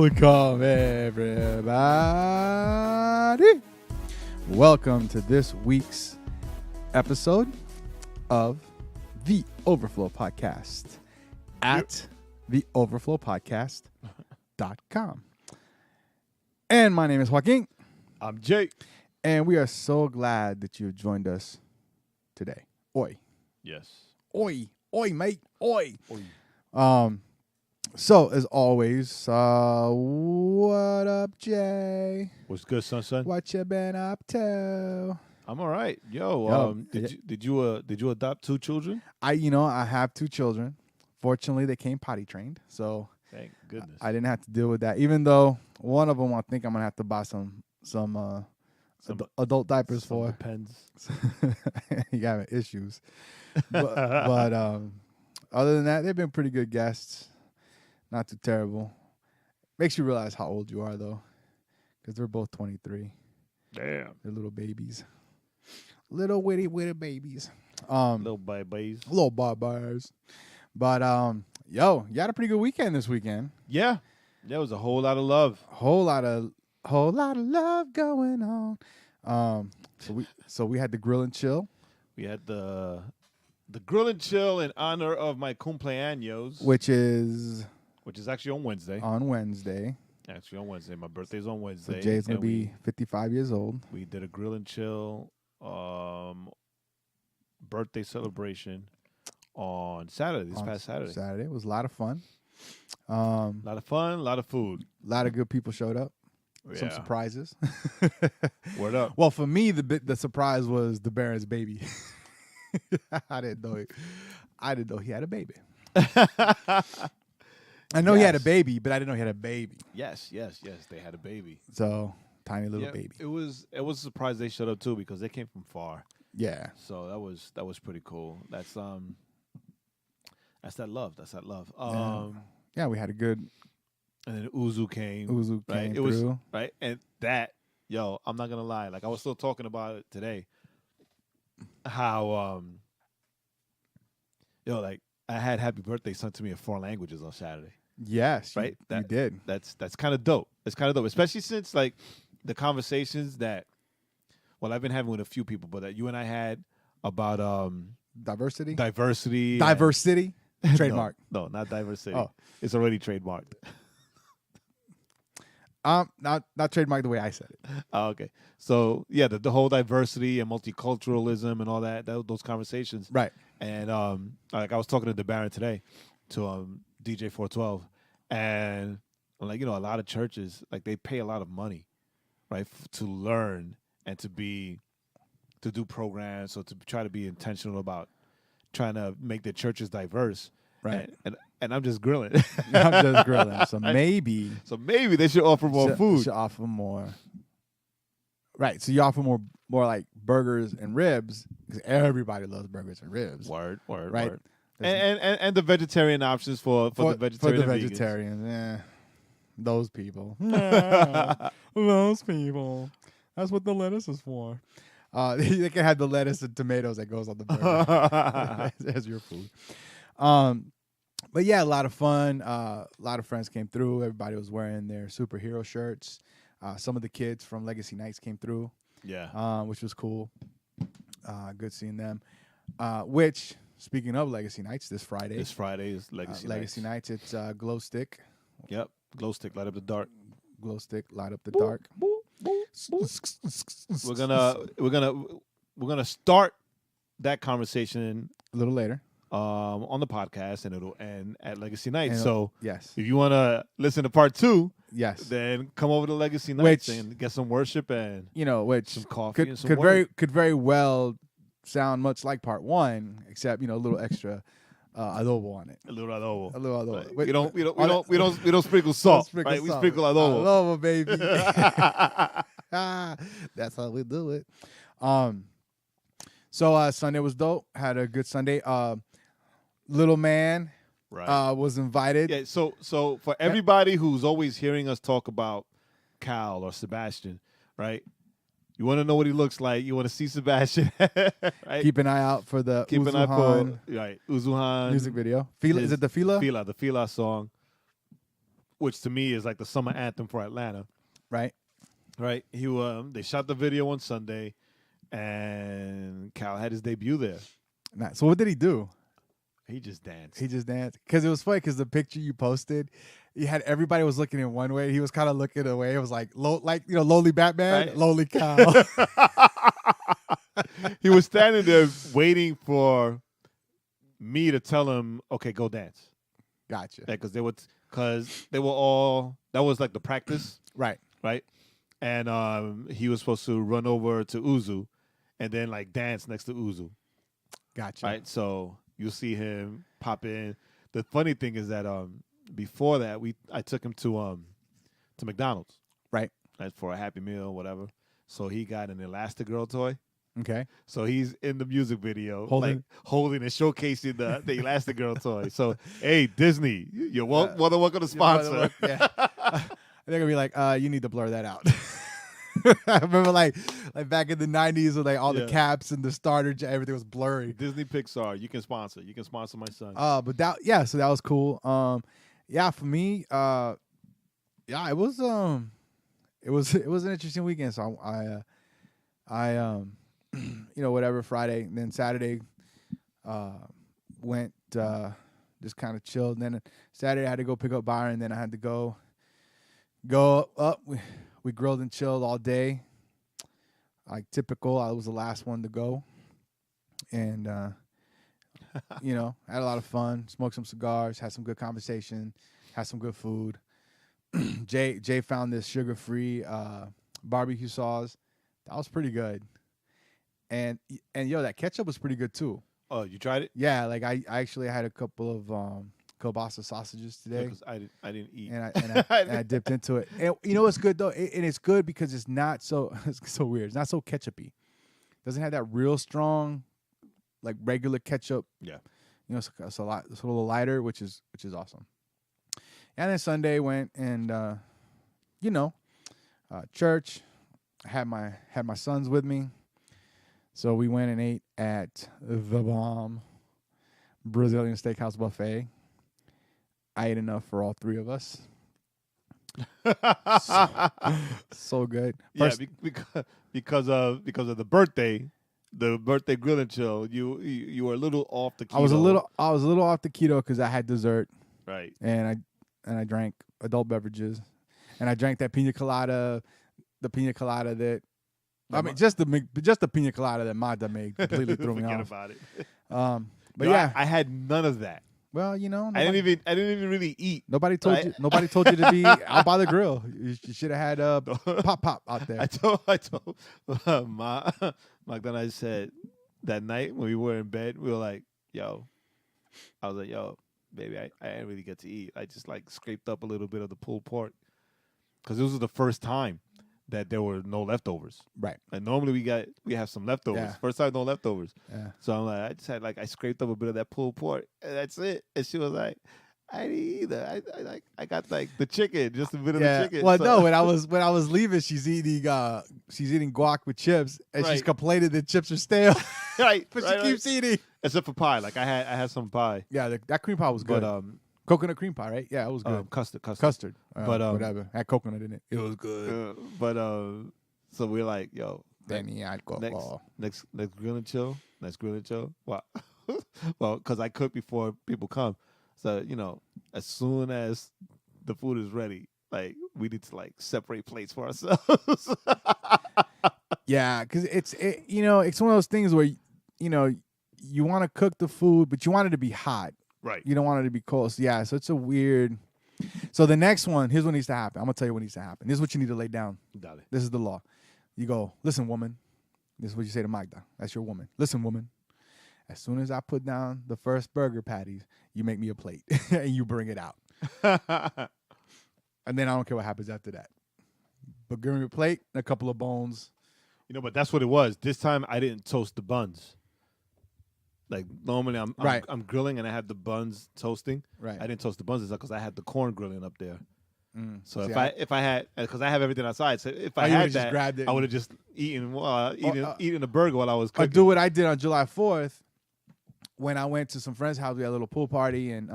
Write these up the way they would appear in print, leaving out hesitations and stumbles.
Welcome, everybody. Welcome to this week's episode of the Overflow Podcast at theoverflowpodcast.com. And my name is Joaquin. I'm Jae. And we are so glad that you've joined us today. Oi. Yes. Oi. Oi, mate. Oi. Oi. So, as always, what up, Jay? What's good, son? What you been up to? I'm all right. Did you adopt two children? I have two children. Fortunately, they came potty trained, so Thank goodness. I didn't have to deal with that. Even though one of them, I think I'm gonna have to buy some adult diapers for. Depends. You got issues, but other than that, they've been pretty good guests. Not too terrible. Makes you realize how old you are, though, because they're both 23. Damn. They're little babies. Little witty babies. Little babies. Little barbars. But, you had a pretty good weekend this weekend. Yeah. There was a whole lot of love. Whole lot of love going on. So we had the grill and chill. We had the grill and chill in honor of my cumpleaños. Which is actually on Wednesday. Actually on Wednesday. My birthday's on Wednesday. So Jay's going to be 55 years old. We did a grill and chill birthday celebration on Saturday, past Saturday. It was a lot of fun. A lot of fun, a lot of food. A lot of good people showed up. Yeah. Some surprises. Word up. Well, for me, the surprise was the Baron's baby. I didn't know he had a baby. I know he had a baby, but I didn't know he had a baby. Yes. They had a baby. So tiny little baby. It was a surprise they showed up too because they came from far. Yeah. So that was pretty cool. That's that love. That's that love. Yeah, we had a good. And then Uzu came. Right? It was through. Right, and that I'm not gonna lie. Like I was still talking about it today. How like I had happy birthday sung to me in 4 languages on Saturday. Yes, right. You did. That's kind of dope. It's kind of dope, especially since like the conversations that, I've been having with a few people, but that you and I had about diversity. Trademark. No, not diversity. Oh. It's already trademarked. Not trademarked the way I said it. Oh, okay. So yeah, the whole diversity and multiculturalism and all those conversations. Right. And like I was talking to the Baron today, to DJ 412, and like a lot of churches like they pay a lot of money, right, to learn and to do programs, or to try to be intentional about trying to make their churches diverse. Right. And I'm just grilling. So maybe they should offer more food. Should offer more. Right. So you offer more like burgers and ribs, because everybody loves burgers and ribs. Word. Right. Word. And the vegetarian options for the vegetarians. Yeah. Those people. Those people. That's what the lettuce is for. They can have the lettuce and tomatoes that goes on the burger as your food. But yeah, a lot of fun. A lot of friends came through. Everybody was wearing their superhero shirts. Some of the kids from Legacy Nights came through. Yeah. Which was cool. Good seeing them. Which, speaking of Legacy Nights, this Friday. This Friday is Legacy Nights. It's Glow Stick. Yep. Glow Stick, light up the dark. Glow Stick, light up the dark. We're gonna start that conversation a little later. On the podcast, and it'll end at Legacy Nights. So yes, if you want to listen to part 2, yes, then come over to Legacy Nights and get some worship and some coffee and some could very well sound much like part 1, except a little extra adobo on it. A little adobo. Right. We don't sprinkle salt. Right? We sprinkle adobo. Adobo, baby. That's how we do it. So Sunday was dope. Had a good Sunday. Little man was invited. Yeah. So for everybody who's always hearing us talk about Cal or Sebastian, right? You want to know what he looks like. You want to see Sebastian. Right? Keep an eye out for the Uzuhan Uzuhan music video. Fila, is it the Fila? The Fila song. which to me is like the summer anthem for Atlanta. Right. Right. They shot the video on Sunday, and Cal had his debut there. Nice. So what did he do? He just danced. Because it was funny because the picture you posted, you had everybody was looking in one way. He was kind of looking away. It was like lowly Batman, right. lowly Cal. He was standing there waiting for me to tell him, okay, go dance. Gotcha. Because they were all, that was like the practice. Right. And he was supposed to run over to Uzu and then like dance next to Uzu. Gotcha. Right. So you'll see him pop in. The funny thing is that before that, I took him to McDonald's. Right. For a Happy Meal, whatever. So he got an Elastigirl toy. Okay. So he's in the music video, holding and showcasing the Elastigirl toy. So, hey, Disney, you're more than welcome to sponsor. Yeah. They're gonna be like, you need to blur that out. I remember like back in the 90s with like all the caps and the starter, everything was blurry. Disney Pixar, you can sponsor. You can sponsor my son. But so that was cool. For me, it was an interesting weekend. So I whatever, Friday, and then Saturday went just kind of chilled. And then Saturday I had to go pick up Byron, and then I had to go up. We grilled and chilled all day. Like typical, I was the last one to go. And had a lot of fun, smoked some cigars, had some good conversation, had some good food. Jay found this sugar-free barbecue sauce. That was pretty good. And that ketchup was pretty good too. Oh, you tried it? Yeah, like I actually had a couple of kielbasa sausages today. Yeah, I didn't eat. And I dipped into it. And it's good though, and it's good because it's not so it's so weird. It's not so ketchupy. Doesn't have that real strong, like regular ketchup. Yeah. It's a little lighter, which is awesome. And then Sunday went and church. I had my sons with me. So we went and ate at the bomb Brazilian steakhouse buffet. I ate enough for all three of us. So good. First, because of the birthday grill and chill. You were a little off the keto. I was a little off the keto because I had dessert. Right. And I drank adult beverages, and I drank that pina colada. The pina colada that. Just the pina colada that Magda made completely threw me off. Forget about it. But I had none of that. Well, I didn't even really eat. Nobody told you. Nobody told you to be out by the grill. You should have had pop out there. I told Magda and I said that night when we were in bed, we were like, "Yo," I was like, "Yo, baby, I didn't really get to eat. I just like scraped up a little bit of the pulled pork because this was the first time that there were no leftovers. Right. And normally we have some leftovers. Yeah. First time no leftovers. Yeah. So I'm like, I scraped up a bit of that pulled pork, and that's it. And she was like, I didn't eat either. I got like the chicken, just a bit of the chicken. Well, no, when I was leaving, she's eating guac with chips, and she's complaining that chips are stale. Right. But she keeps eating. Except for pie. Like I had some pie. Yeah, that cream pie was good. But coconut cream pie, right? Yeah, it was good. Custard. But whatever. Had coconut in it. It was good. So we're like, yo, next grill and chill. Next grill and chill. Wow. Well, because I cook before people come. So, as soon as the food is ready, like we need to like separate plates for ourselves. Yeah, because it's one of those things where you want to cook the food, but you want it to be hot. Right. You don't want it to be cold. So, yeah, so it's a weird. So the next one, here's what needs to happen. I'm going to tell you what needs to happen. This is what you need to lay down. Dale. This is the law. You go, listen, woman. This is what you say to Magda. That's your woman. Listen, woman. As soon as I put down the first burger patties, you make me a plate and you bring it out. And then I don't care what happens after that. But give me a plate and a couple of bones. But that's what it was. This time I didn't toast the buns. Like normally I'm grilling and I have the buns toasting. Right. I didn't toast the buns because I had the corn grilling up there. So if I had, because I have everything outside, so if I had that, I would have just eaten a burger while I was cooking. I do what I did on July 4th when I went to some friend's house. We had a little pool party, and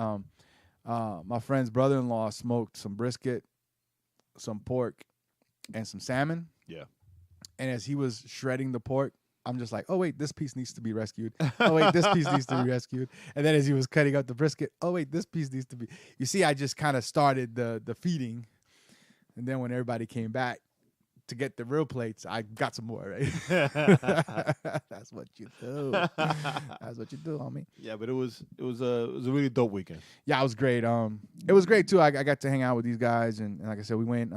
My friend's brother-in-law smoked some brisket, some pork, and some salmon. Yeah. And as he was shredding the pork, I'm just like, oh, wait, this piece needs to be rescued. Oh, wait, this piece needs to be rescued. And then as he was cutting up the brisket, oh, wait, this piece needs to be. You see, I just kind of started the feeding. And then when everybody came back to get the real plates, I got some more, right? That's what you do. That's what you do, homie. Yeah, but it was a really dope weekend. Yeah, it was great. It was great, too. I got to hang out with these guys. And like I said, we went.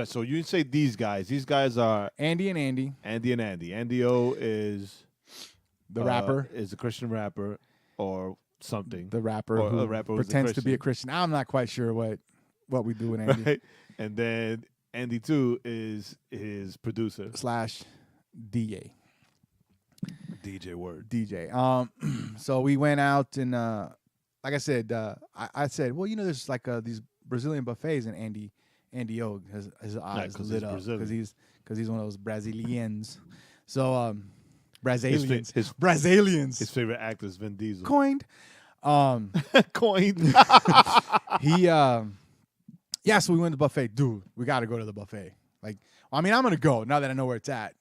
So you didn't say these guys. These guys are Andy and Andy. Andy and Andy. Andy O is the rapper. Is a Christian rapper or something. The rapper or who a rapper pretends to be a Christian. I'm not quite sure what we do with Andy. Right? And then Andy too is his producer / DA. DJ word. DJ. So we went out and like I said, I said, well, there's like these Brazilian buffets, and Andy O, his eyes lit up because he's one of those Brazilians. So Brazilians. His favorite actor is Vin Diesel. Coined. Coined. So we went to the buffet. Dude, we got to go to the buffet. Like, I'm going to go now that I know where it's at.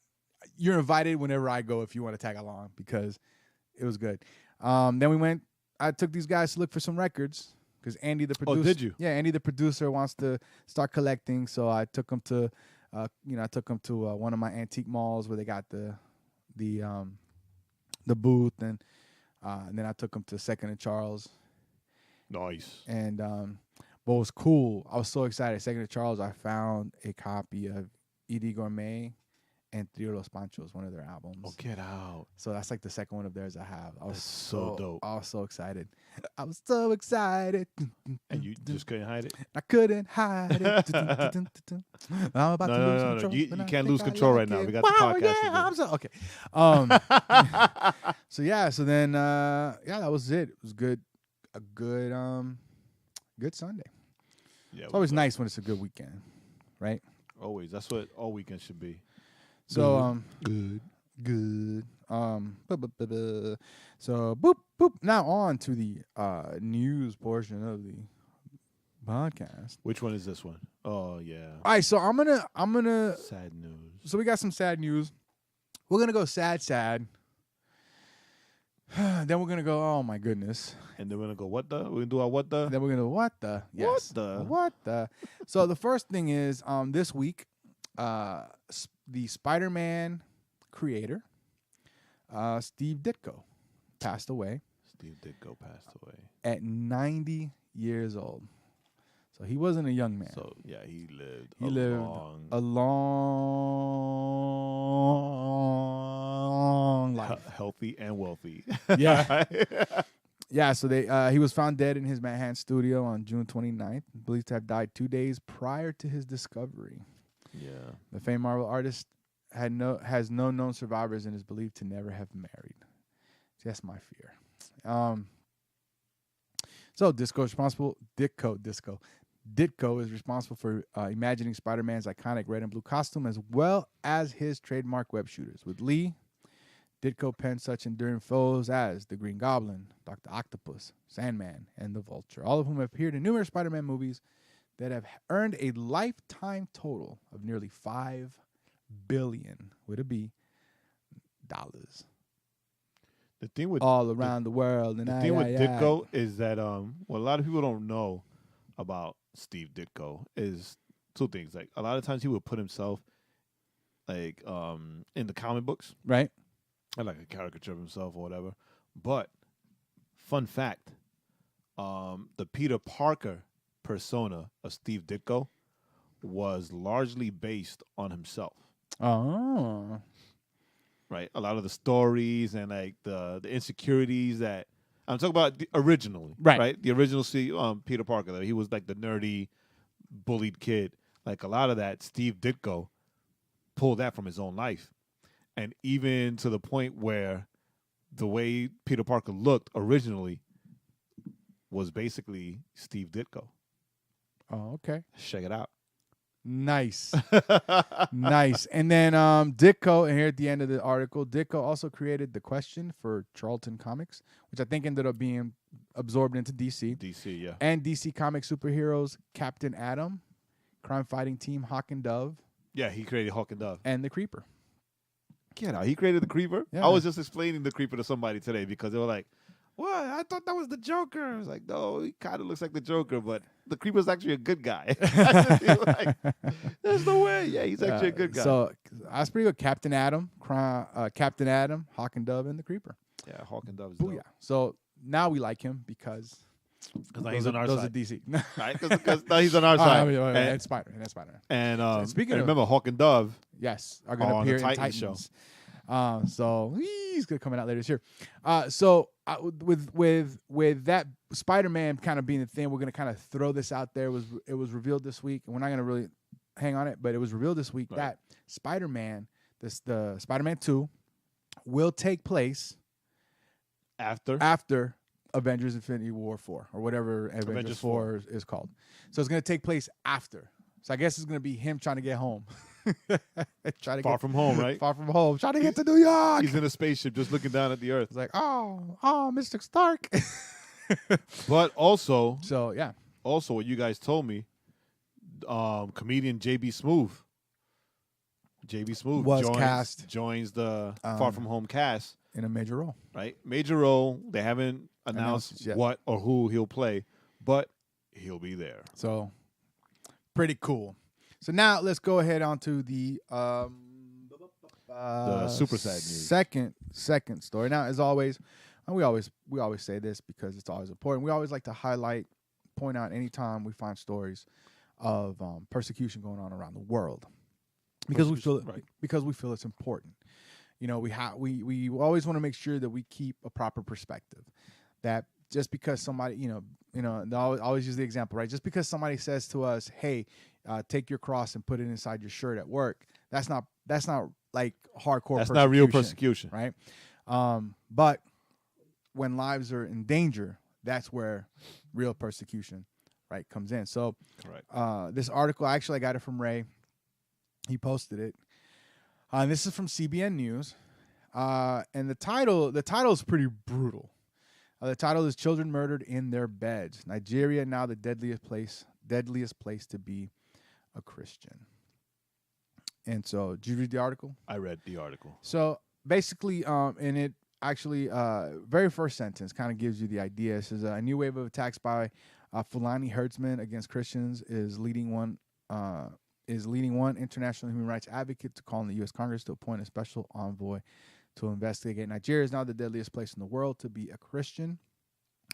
You're invited whenever I go if you want to tag along because it was good. Then I took these guys to look for some records because Andy, the producer. Oh, did you? Yeah, Andy, the producer, wants to start collecting. So I took him to, one of my antique malls where they got the booth, and then I took him to Second and Charles. Nice. And what was cool, I was so excited. Second and Charles, I found a copy of E.D. Gourmet and Trio Los Panchos, one of their albums. Oh, get out. So that's like the second one of theirs I have. That's so dope. I was so excited. I was so excited. And you just couldn't hide it? I couldn't hide it. I'm about to lose control. You can't lose control right now. We got the podcast. Okay. So then that was it. It was good. A good Sunday. Yeah, it's always nice when it's a good weekend, right? Always. That's what all weekends should be. So good. So boop. Now on to the news portion of the podcast. Which one is this one? Oh yeah. All right, so I'm gonna sad news. So we got some sad news. We're gonna go sad. Then we're gonna go, oh my goodness. And then we're gonna go, what the? We're gonna do our what the? Then we're gonna what the? Yes. What the? So the first thing is this week, the Spider-Man creator, Steve Ditko, passed away. Steve Ditko passed away at 90 years old. So he wasn't a young man. So yeah, he lived a long life, healthy and wealthy. Yeah. Yeah, so he was found dead in his Manhattan studio on June 29th, believed to have died 2 days prior to his discovery. Yeah. The famed Marvel artist has no known survivors and is believed to never have married. So that's my fear. So Ditko is responsible for imagining Spider-Man's iconic red and blue costume as well as his trademark web shooters. With Lee, Ditko penned such enduring foes as the Green Goblin, Dr. Octopus, Sandman, and the Vulture, all of whom have appeared in numerous Spider-Man movies that have earned a lifetime total of nearly $5 billion, with a B, dollars. The thing with all around the world. And the thing with Ditko is that what a lot of people don't know about Steve Ditko is two things. Like a lot of times he would put himself like in the comic books, right? Like a caricature of himself or whatever. But fun fact, the Peter Parker persona of Steve Ditko was largely based on himself. Oh. Right, a lot of the stories and like the insecurities that I'm talking about originally, right? The original Peter Parker, that he was like the nerdy, bullied kid. Like a lot of that, Steve Ditko pulled that from his own life, and even to the point where the way Peter Parker looked originally was basically Steve Ditko. Oh, okay. Check it out. Nice. Nice. And then Ditko, and here at the end of the article, Ditko also created the question for Charlton Comics, which I think ended up being absorbed into DC. DC, yeah. And DC Comics superheroes Captain Atom, crime fighting team Hawk and Dove, Yeah, he created Hawk and Dove. and the Creeper. Get out. He created the Creeper? Yeah. I was just explaining the Creeper to somebody today because they were like, what? I thought that was the Joker. I was like, no, he kind of looks like the Joker, but the Creeper's actually a good guy. Like, there's no way. Yeah, he's actually a good guy. So that's pretty good. Captain Atom, Captain Atom, Hawk and Dove, and the Creeper. Yeah, Hawk and Dove is Booyah. dope. So now we like him because Now he's on our those side. are DC. Right? Because now he's on our side. And Spider. And Spider. And speaking and of- remember, Hawk and Dove, Yes, are going to On appear the in Titans Titans. show. So he's going to come out later this year. With that Spider-Man kind of being the thing, we're going to kind of throw this out there. It was revealed this week, and we're not going to really hang on it, but it was revealed this week that Spider-Man, the Spider-Man 2, will take place after Avengers Infinity War 4 or whatever Avengers 4 is called. So it's going to take place after. So I guess it's going to be him trying to get home. Far from home, right? Far from home. Trying to get to New York. He's in a spaceship just looking down at the earth. It's like, oh, Mr. Stark. But also, So, yeah. what you guys told me, comedian JB Smoove Was joins the Far From Home cast, In a major role. right? Major role. They haven't announced yet. what or who he'll play, but he'll be there. So, pretty cool. So now let's go ahead on to the super sad news. Second story. Now, as always, and we always say this because it's always important. We always like to point out anytime we find stories of persecution going on around the world, because we feel it's important. You know, we always want to make sure that we keep a proper perspective. That just because somebody, they always use the example, right? Just because somebody says to us, "Hey, take your cross and put it inside your shirt at work," that's not like hardcore. That's not real persecution, right? But when lives are in danger, that's where real persecution, right, comes in. So, correct. This article, actually, I got it from Ray. He posted it. And this is from CBN News. And the title is pretty brutal. The title is "Children Murdered in Their Beds. Nigeria Now the Deadliest Place to Be a Christian." And so, did you read the article? I read the article. So basically, and it actually, very first sentence kind of gives you the idea. It says, "A new wave of attacks by Fulani herdsmen against Christians is leading one international human rights advocate to call on the U.S. Congress to appoint a special envoy to investigate. Nigeria is now the deadliest place in the world to be a Christian.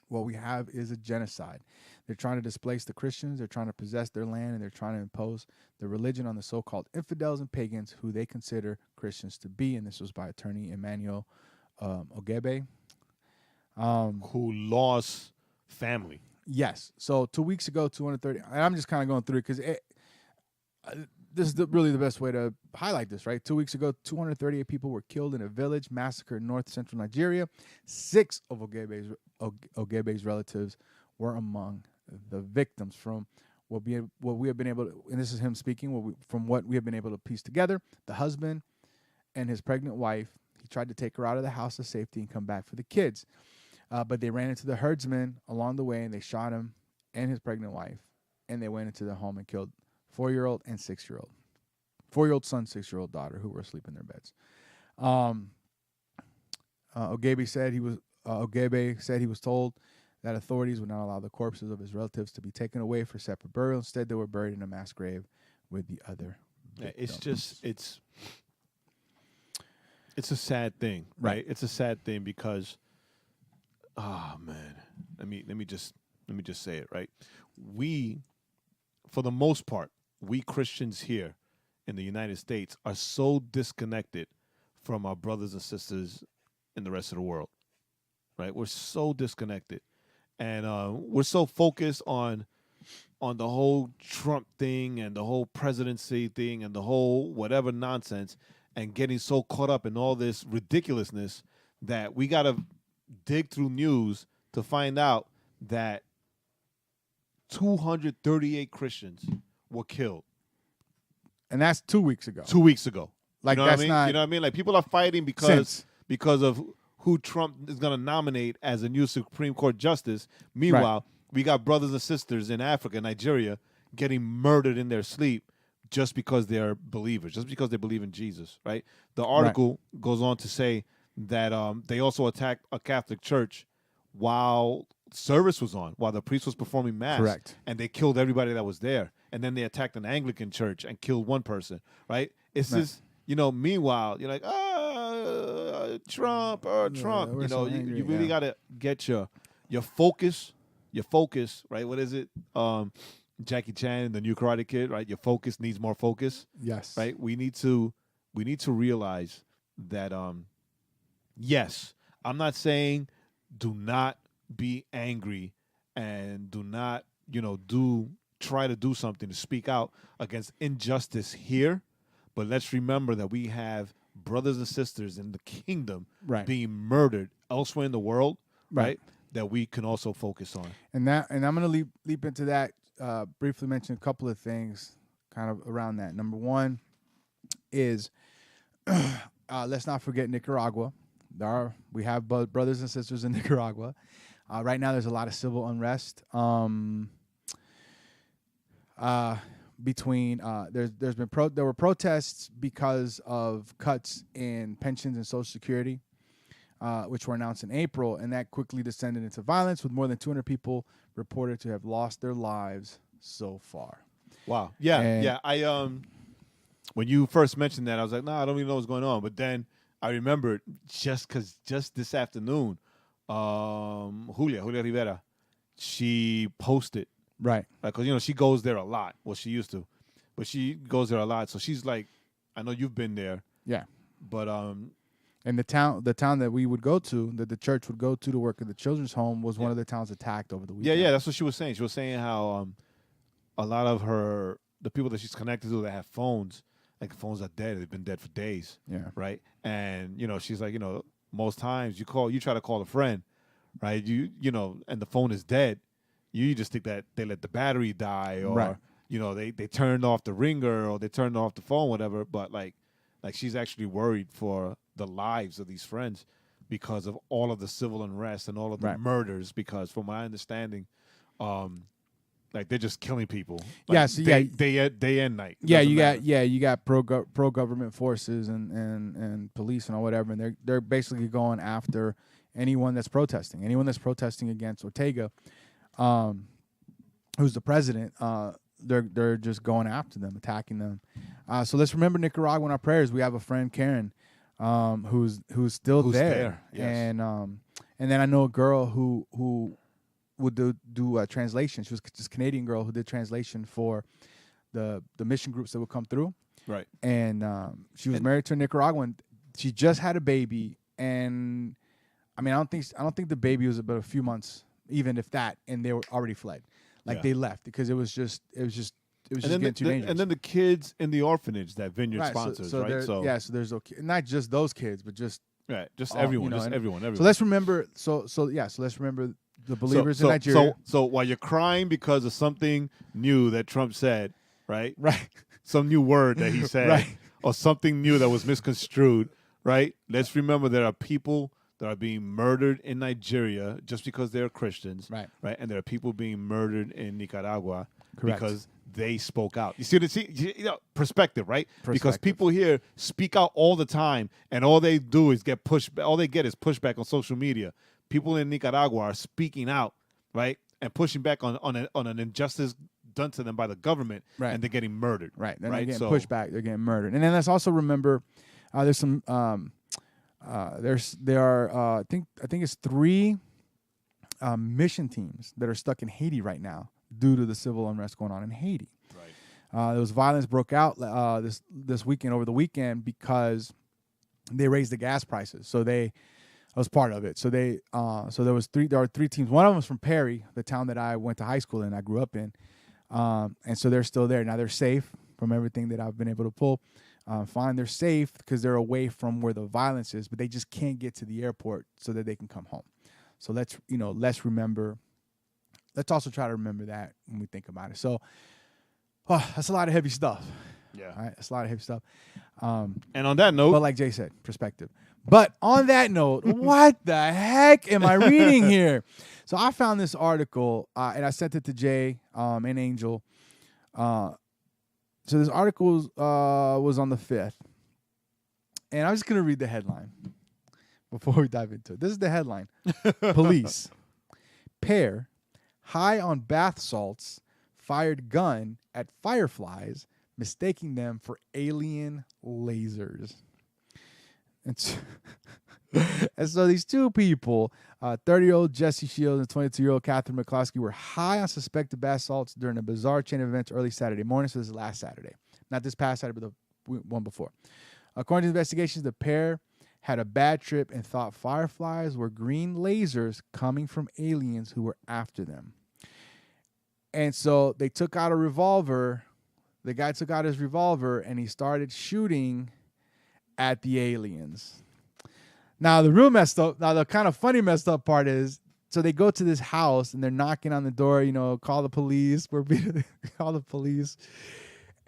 What we have is a genocide. They're trying to displace the Christians. They're trying to possess their land, and they're trying to impose their religion on the so-called infidels and pagans who they consider Christians to be." And this was by attorney Emmanuel Ogebe. Who lost family. Yes. So 2 weeks ago, 230. And I'm just kind of going through it because this is really the best way to highlight this, right? 2 weeks ago, 238 people were killed in a village massacre in north-central Nigeria. 6 of Ogebe's relatives were among the victims. From what we have been able to, and this is him speaking, from what we have been able to piece together, the husband and his pregnant wife, he tried to take her out of the house to safety and come back for the kids. But they ran into the herdsmen along the way, and they shot him and his pregnant wife, and they went into the home and killed 4-year-old and 6-year-old. 4-year-old son, 6-year-old daughter, who were asleep in their beds. Ogebe said he was told that authorities would not allow the corpses of his relatives to be taken away for separate burial. Instead, they were buried in a mass grave with the other victims. It's a sad thing, right? It's a sad thing because, oh man, let me just say it, right? We, for the most part, we Christians here in the United States are so disconnected from our brothers and sisters in the rest of the world, right? We're so disconnected, and we're so focused on the whole Trump thing and the whole presidency thing and the whole whatever nonsense, and getting so caught up in all this ridiculousness that we got to dig through news to find out that 238 Christians were killed And that's 2 weeks ago. 2 weeks ago. Like, you know that's what I mean? not... You know what I mean? Like, people are fighting because of who Trump is going to nominate as a new Supreme Court justice. Meanwhile, we got brothers and sisters in Africa, Nigeria, getting murdered in their sleep just because they're believers, just because they believe in Jesus, right? The article goes on to say that they also attacked a Catholic church while service was on, while the priest was performing mass. Correct. And they killed everybody that was there. And then they attacked an Anglican church and killed one person, right? It's this, meanwhile, you're like, Trump, Trump. You really got to get your focus, right? What is it? Jackie Chan, the new Karate Kid, right? Your focus needs more focus. Yes. Right? We need to realize that, yes, I'm not saying do not be angry and do not, try to do something to speak out against injustice here. But let's remember that we have brothers and sisters in the kingdom being murdered elsewhere in the world, right? That we can also focus on. And I'm going to leap into that, briefly mention a couple of things kind of around that. Number one is, let's not forget Nicaragua. We have brothers and sisters in Nicaragua. Right now, there's a lot of civil unrest. Between there were protests because of cuts in pensions and Social Security, which were announced in April, and that quickly descended into violence, with more than 200 people reported to have lost their lives so far. Wow. Yeah. I when you first mentioned that, I was like, I don't even know what's going on. But then I remembered just this afternoon, Julia Rivera, she posted. Right. Because, she goes there a lot. Well, she used to. But she goes there a lot. So she's like, I know you've been there. Yeah. But and the town that we would go to, that the church would go to work at the children's home, was one of the towns attacked over the weekend. Yeah, that's what she was saying. She was saying how a lot of the people that she's connected to that have phones, like phones are dead. They've been dead for days. Yeah. Right? And, she's like, most times you try to call a friend, right? And the phone is dead. You just think that they let the battery die, or they turned off the ringer, or they turned off the phone, whatever. But like she's actually worried for the lives of these friends because of all of the civil unrest and all of the murders. Because from my understanding, they're just killing people. Day and night. You got pro government forces and police and all whatever, and they're basically going after anyone that's protesting against Ortega. Who's the president? They're just going after them, attacking them. So let's remember Nicaragua in our prayers. We have a friend, Karen, who's still there. Yes. And then I know a girl who would do a translation. She was this Canadian girl who did translation for the mission groups that would come through. Right. And she was married to a Nicaraguan. She just had a baby, and I don't think the baby was about a few months, even if that, and they were already fled. They left because it was just getting too dangerous. And then the kids in the orphanage that Vineyard sponsors, right? So there's not just those kids, but just everyone, everyone. So let's remember. So let's remember the believers in Nigeria. So while you're crying because of something new that Trump said, right? Right. Some new word that he said, or something new that was misconstrued, right? Let's remember there are people that are being murdered in Nigeria just because they're Christians, right? And there are people being murdered in Nicaragua because they spoke out. You see, perspective, right? Because people here speak out all the time, and all they do is get pushed. All they get is pushback on social media. People in Nicaragua are speaking out, right, and pushing back on an injustice done to them by the government, and they're getting murdered. Right. They're getting pushed back. They're getting murdered. And then let's also remember there's some. There are I think it's 3 mission teams that are stuck in Haiti right now due to the civil unrest going on in Haiti. Right. There was violence broke out this weekend, over the weekend, because they raised the gas prices. So that was part of it. So there are 3 teams. One of them was from Perry, the town that I went to high school in, I grew up in. And so they're still there. Now they're safe from everything that I've been able to pull. Fine, they're safe because they're away from where the violence is, but they just can't get to the airport so that they can come home. So let's remember. Let's also try to remember that when we think about it. So that's a lot of heavy stuff. Yeah. All right, it's a lot of hip stuff. And on that note, But like Jay said, perspective. But on that note, what the heck am I reading here? So I found this article, and I sent it to Jay and Angel. So this article was on the 5th. And I'm just going to read the headline before we dive into it. This is the headline. Police. Pair, high on bath salts, fired gun at fireflies, mistaking them for alien lasers. And so these two people, 30-year-old Jesse Shields and 22-year-old Catherine McCloskey, were high on suspected bath salts during a bizarre chain of events early Saturday morning. So this is last Saturday. Not this past Saturday, but the one before. According to investigations, the pair had a bad trip and thought fireflies were green lasers coming from aliens who were after them. And so they took out a revolver. The guy took out his revolver and he started shooting at the aliens. Now, the kind of funny messed up part is, so they go to this house and they're knocking on the door, call the police. Call the police.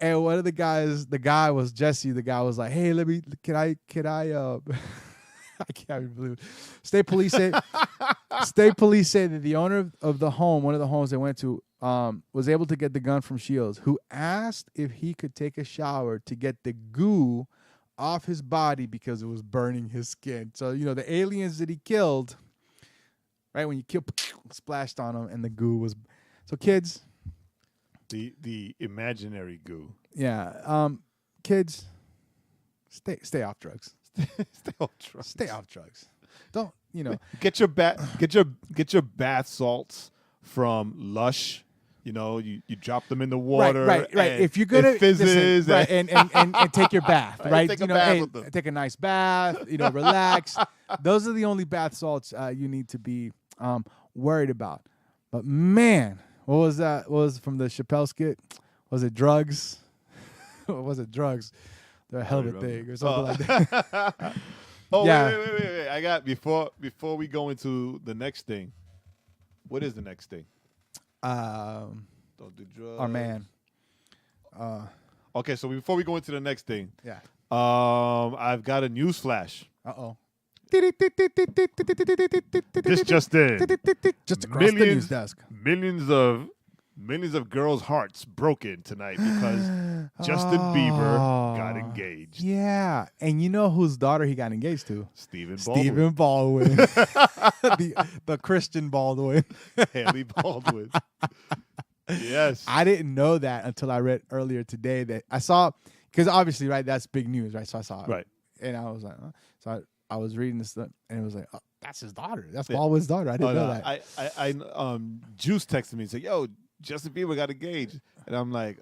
And one of the guys, the guy was Jesse. The guy was like, "Hey, can I I can't even believe it. State police say that the owner of the home, one of the homes they went to, was able to get the gun from Shields, who asked if he could take a shower to get the goo off his body because it was burning his skin. So, the aliens that he killed, right, when you kill, splashed on him, and the goo was. So, kids. The imaginary goo. Yeah. Kids, stay off drugs. Stay off drugs. Stay off drugs. Don't, Get your bath salts from Lush. You drop them in the water. Right. If you're gonna it fizzes, listen, and take your bath, right? Take a bath with them. Take a nice bath. Relax. Those are the only bath salts you need to be worried about. But man, what was that? What was from the Chappelle skit? Was it drugs? Or was it drugs? They're a hell of a thing, or something like that. Wait. I got before we go into the next thing. What is the next thing? Don't do drugs. Our man. Okay, so before we go into the next thing, Yeah. I've got a news flash. Uh-oh. This just in. Just across the news desk. Millions of girls' hearts broken tonight because Justin Bieber got engaged. Yeah. And you know whose daughter he got engaged to? Stephen Baldwin. the Christian Baldwin. Haley Baldwin. Yes. I didn't know that until I read earlier today that I saw, because obviously, right, that's big news, right? So I saw it. Right. And I was like, so I was reading this stuff, and it was like, oh, that's his daughter. That's Baldwin's daughter. I didn't know that. I Juice texted me and said, "Yo, Justin Bieber got engaged," and I'm like,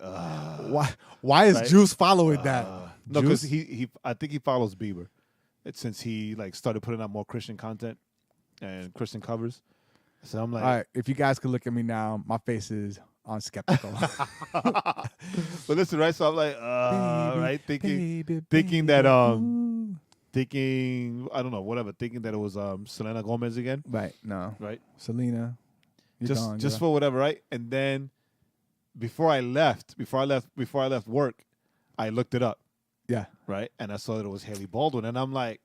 Why is Juice following that? No, because I think he follows Bieber, since he started putting out more Christian content and Christian covers. So I'm like, all right, if you guys could look at me now, my face is on skeptical. But listen, right? So I'm like, right, thinking that thinking I don't know, whatever, thinking that it was Selena Gomez again. Right. No. Right. Selena. Just for whatever, right? And then before I left work, I looked it up. Yeah. Right? And I saw that it was Haley Baldwin, and I'm like,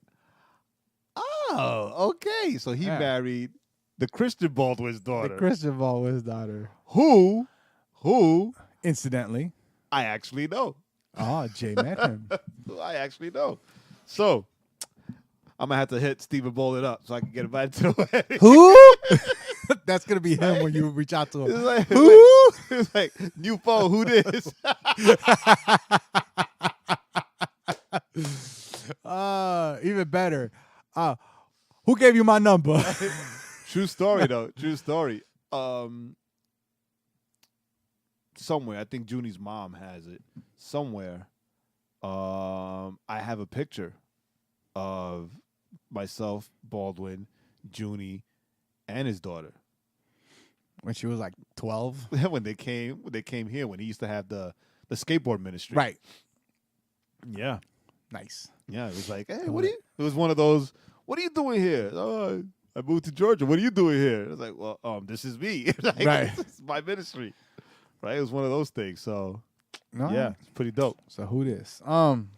oh, okay. So he married the Christian Baldwin's daughter. The Christian Baldwin's daughter. Who incidentally, I actually know. Oh, Jay met him. I actually know. So I'm gonna have to hit Stephen Baldwin up so I can get invited to the wedding. Who? That's gonna be him when you reach out to him. It's like, who? It's like new phone. Who this? Even better. Who gave you my number? True story though. True story. Somewhere, I think Junie's mom has it. Somewhere, I have a picture of myself, Baldwin, Junie, and his daughter. When she was like 12? when they came here, when he used to have the skateboard ministry. Right. Yeah. Nice. Yeah, it was like, hey, it was one of those, what are you doing here? Oh, I moved to Georgia. What are you doing here? I was like, well, this is me. Right. This is my ministry. Right? It was one of those things. So, No. Yeah, it's pretty dope. So who this? Don't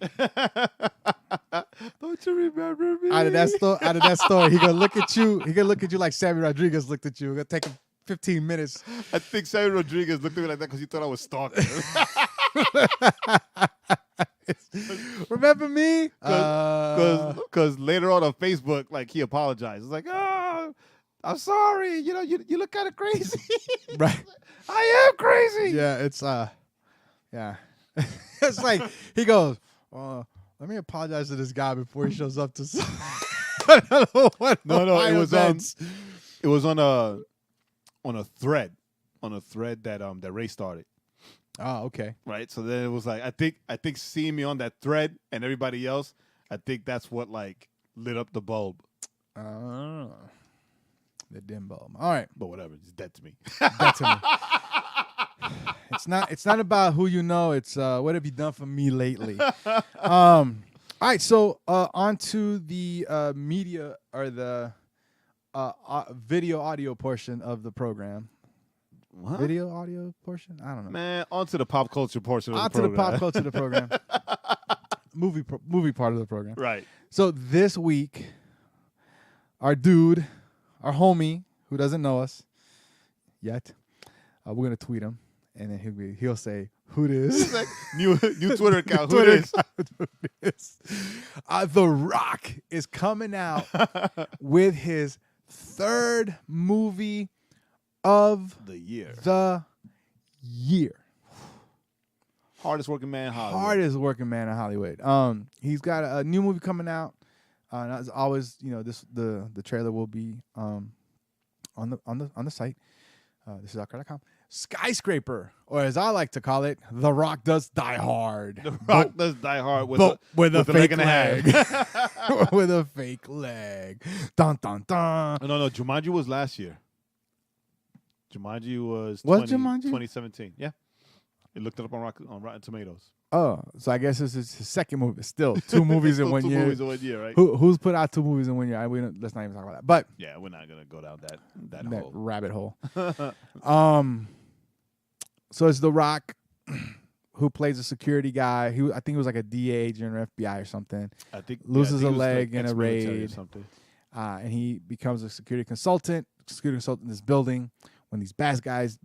you remember me? Out of that story, he gonna look at you. He gonna look at you like Sammy Rodriguez looked at you. It's gonna take him 15 minutes. I think Sammy Rodriguez looked at me like that because he thought I was stalking him. Remember me? Because later on Facebook, like he apologized. It's like, oh, I'm sorry. You know, you look kind of crazy. Right. I am crazy. Yeah, it's yeah. It's like he goes, let me apologize to this guy before he shows up to No, it was on a thread that Ray started. Oh, okay. Right. So then it was like I think seeing me on that thread and everybody else, I think that's what like lit up the bulb. The dim bulb. All right. But whatever, it's dead to me. Dead to me. It's not about who you know. It's what have you done for me lately. All right. So on to the media or the video audio portion of the program. What? Video audio portion? I don't know. Man, on to the pop culture portion of the Onto program. the pop culture of the program. movie part of the program. Right. So this week, our dude, our homie, who doesn't know us yet, we're gonna tweet him, and then he'll say, "Who this?" Like, new Twitter account. Who this? The Rock is coming out with his third movie of The year. Hardest working man in Hollywood. Hardest working man in Hollywood. He's got a new movie coming out. As always, the trailer will be on the site. This is outcry.com. Skyscraper, or as I like to call it, The Rock Does Die Hard. The Rock does Die Hard with a fake leg and a half. With a fake leg. Dun dun dun. No. Jumanji was last year. Jumanji was Jumanji? 2017. Yeah. It looked it up on Rotten Tomatoes. Oh, so I guess this is his second movie. Still, two movies in 1 year. Two movies in 1 year, right? Who's put out two movies in 1 year? Let's not even talk about that. But yeah, we're not gonna go down that that hole. rabbit hole. So it's The Rock, who plays a security guy. I think he was like a DA agent or FBI or something. I think loses a a leg like in a ex-military or raid, something. and he becomes a security consultant. Security consultant in this building. When these bad guys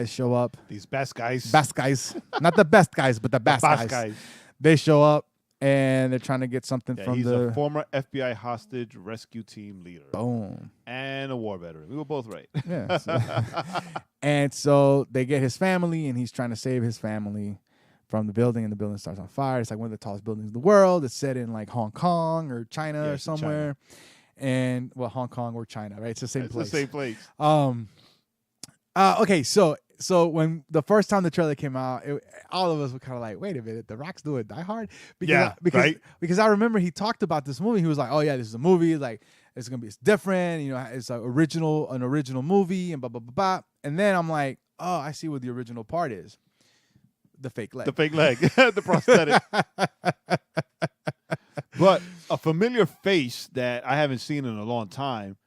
show up. These best guys. Best guys. Not the best guys, but the best guys. They show up, and they're trying to get something from he's a former FBI hostage rescue team leader. Boom. And a war veteran. We were both right. Yeah. And so they get his family, and he's trying to save his family from the building, and the building starts on fire. It's like one of the tallest buildings in the world. It's set in like Hong Kong or China or somewhere. And Hong Kong or China, right? It's the same place. It's the same place. Okay, so when the first time the trailer came out, all of us were kind of like, wait a minute, The Rock's doing Die Hard? Because I remember he talked about this movie. He was like, oh yeah, this is a movie, like it's different, it's an original movie and blah blah blah blah. And then I'm like, oh, I see what the original part is. The fake leg. The fake leg. The prosthetic. But a familiar face that I haven't seen in a long time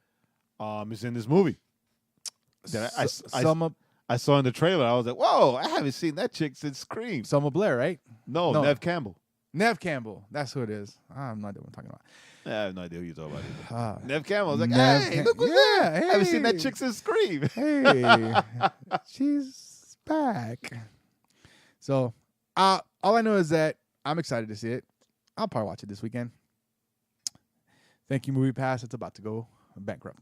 is in this movie. That I saw in the trailer. I was like, whoa, I haven't seen that chick since Scream. Selma Blair, right? No, Neve Campbell. Neve Campple. That's who it is. I have no idea what I'm talking about. I have no idea who you're talking about. Neve Campbell. I was like, hey, look what's that. Hey. I haven't seen that chick since Scream. Hey, she's back. So all I know is that I'm excited to see it. I'll probably watch it this weekend. Thank you, Movie Pass. It's about to go bankrupt.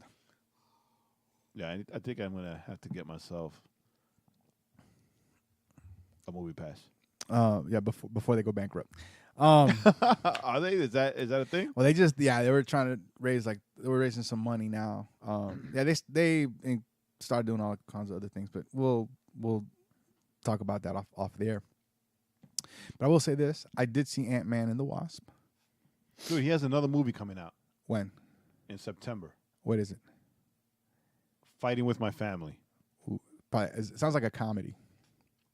Yeah, I think I'm gonna have to get myself a Movie Pass. Yeah, before they go bankrupt. Are they? Is that a thing? Well, they were trying to raising some money now. They started doing all kinds of other things, but we'll talk about that off the air. But I will say this: I did see Ant-Man and the Wasp. Dude, he has another movie coming out. When? In September. What is it? Fighting with My Family. It sounds like a comedy.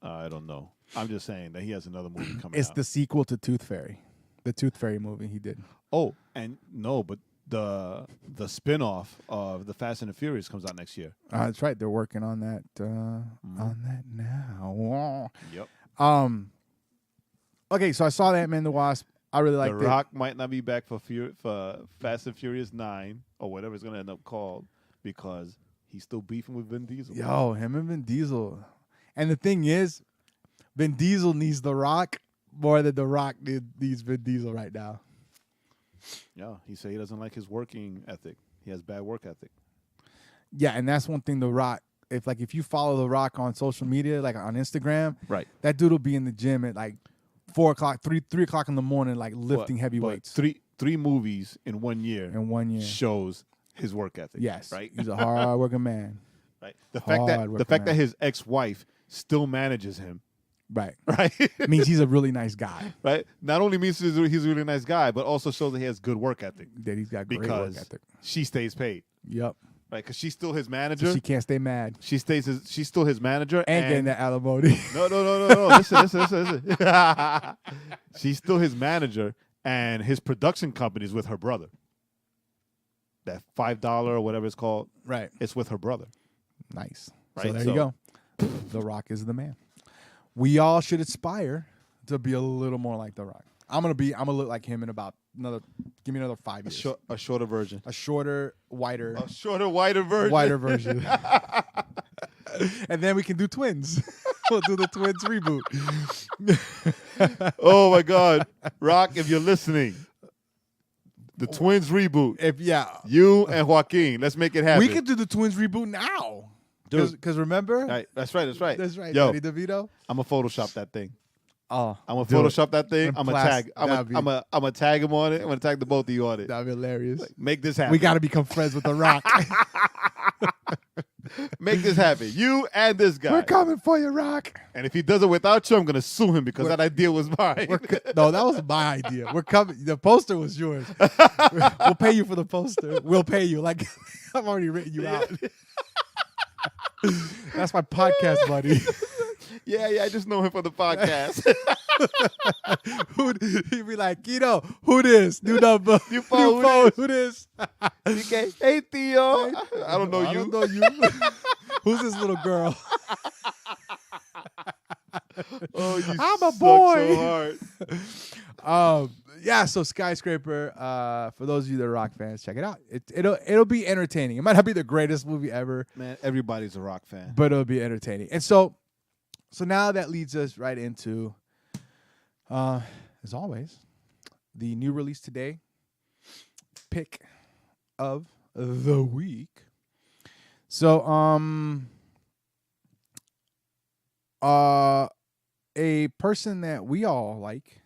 I don't know. I'm just saying that he has another movie coming out. It's the sequel to Tooth Fairy. The Tooth Fairy movie he did. Oh, and no, but the spin-off of the Fast and the Furious comes out next year. That's right. They're working on that now. Yep. Okay, so I saw that Man the Wasp. I really liked The Rock might not be back for Fast and Furious 9 or whatever it's gonna end up called because he's still beefing with Vin Diesel. Yo, him and Vin Diesel. And the thing is, Vin Diesel needs The Rock more than The Rock needs Vin Diesel right now. Yeah, he said he doesn't like his working ethic. He has bad work ethic. Yeah, and that's one thing The Rock, if you follow The Rock on social media, like on Instagram, Right. that dude will be in the gym at like 4 o'clock, 3 o'clock in the morning, like lifting heavy weights. Three movies in 1 year. In 1 year. Shows his work ethic. Yes. Right. He's a hard working man. Right. The fact that his ex-wife still manages him. Right. Right. means he's a really nice guy. Right. Not only means he's a really nice guy, but also shows that he has good work ethic. That he's got great work ethic. She stays paid. Yep. Right, because she's still his manager. So she can't stay mad. She's still his manager. And getting that alimony. No. Listen. She's still his manager, and his production company is with her brother. That $5 or whatever it's called. Right. It's with her brother. Nice. Right, So there you go. The Rock is the man. We all should aspire to be a little more like The Rock. I'm gonna look like him in about give me another 5 years. A shorter version. A shorter, whiter. A shorter, whiter version. Whiter version. And then we can do twins. We'll do the twins reboot. Oh my God. Rock, if you're listening. The twins reboot. You and Joaquin. Let's make it happen. We could do the twins reboot now. Because remember? Right, that's right. That's right. Yo, Danny DeVito. I'm gonna Photoshop that thing. Oh, I'm gonna Photoshop that thing. I'm gonna tag. I'm that'd gonna tag him on it. I'm gonna tag the both of you on it. That'd be hilarious. Make this happen. We got to become friends with The Rock. Make this happen. You and this guy. We're coming for you, Rock. And if he does it without you, I'm gonna sue him because that idea was mine. No, that was my idea. We're coming. The poster was yours. We'll pay you for the poster. We'll pay you. Like I've already written you out. That's my podcast buddy. Yeah, I just know him for the podcast. He'd be like, who this? New number. New phone. Who this? Okay. Hey, Theo. I don't know you. I don't know you. Who's this little girl? Oh, you I'm a suck boy. So hard. So Skyscraper, for those of you that are rock fans, check it out. It'll be entertaining. It might not be the greatest movie ever. Man, everybody's a rock fan. But it'll be entertaining. And so now that leads us right into, as always, the new release today, pick of the week. So, a person that we all like,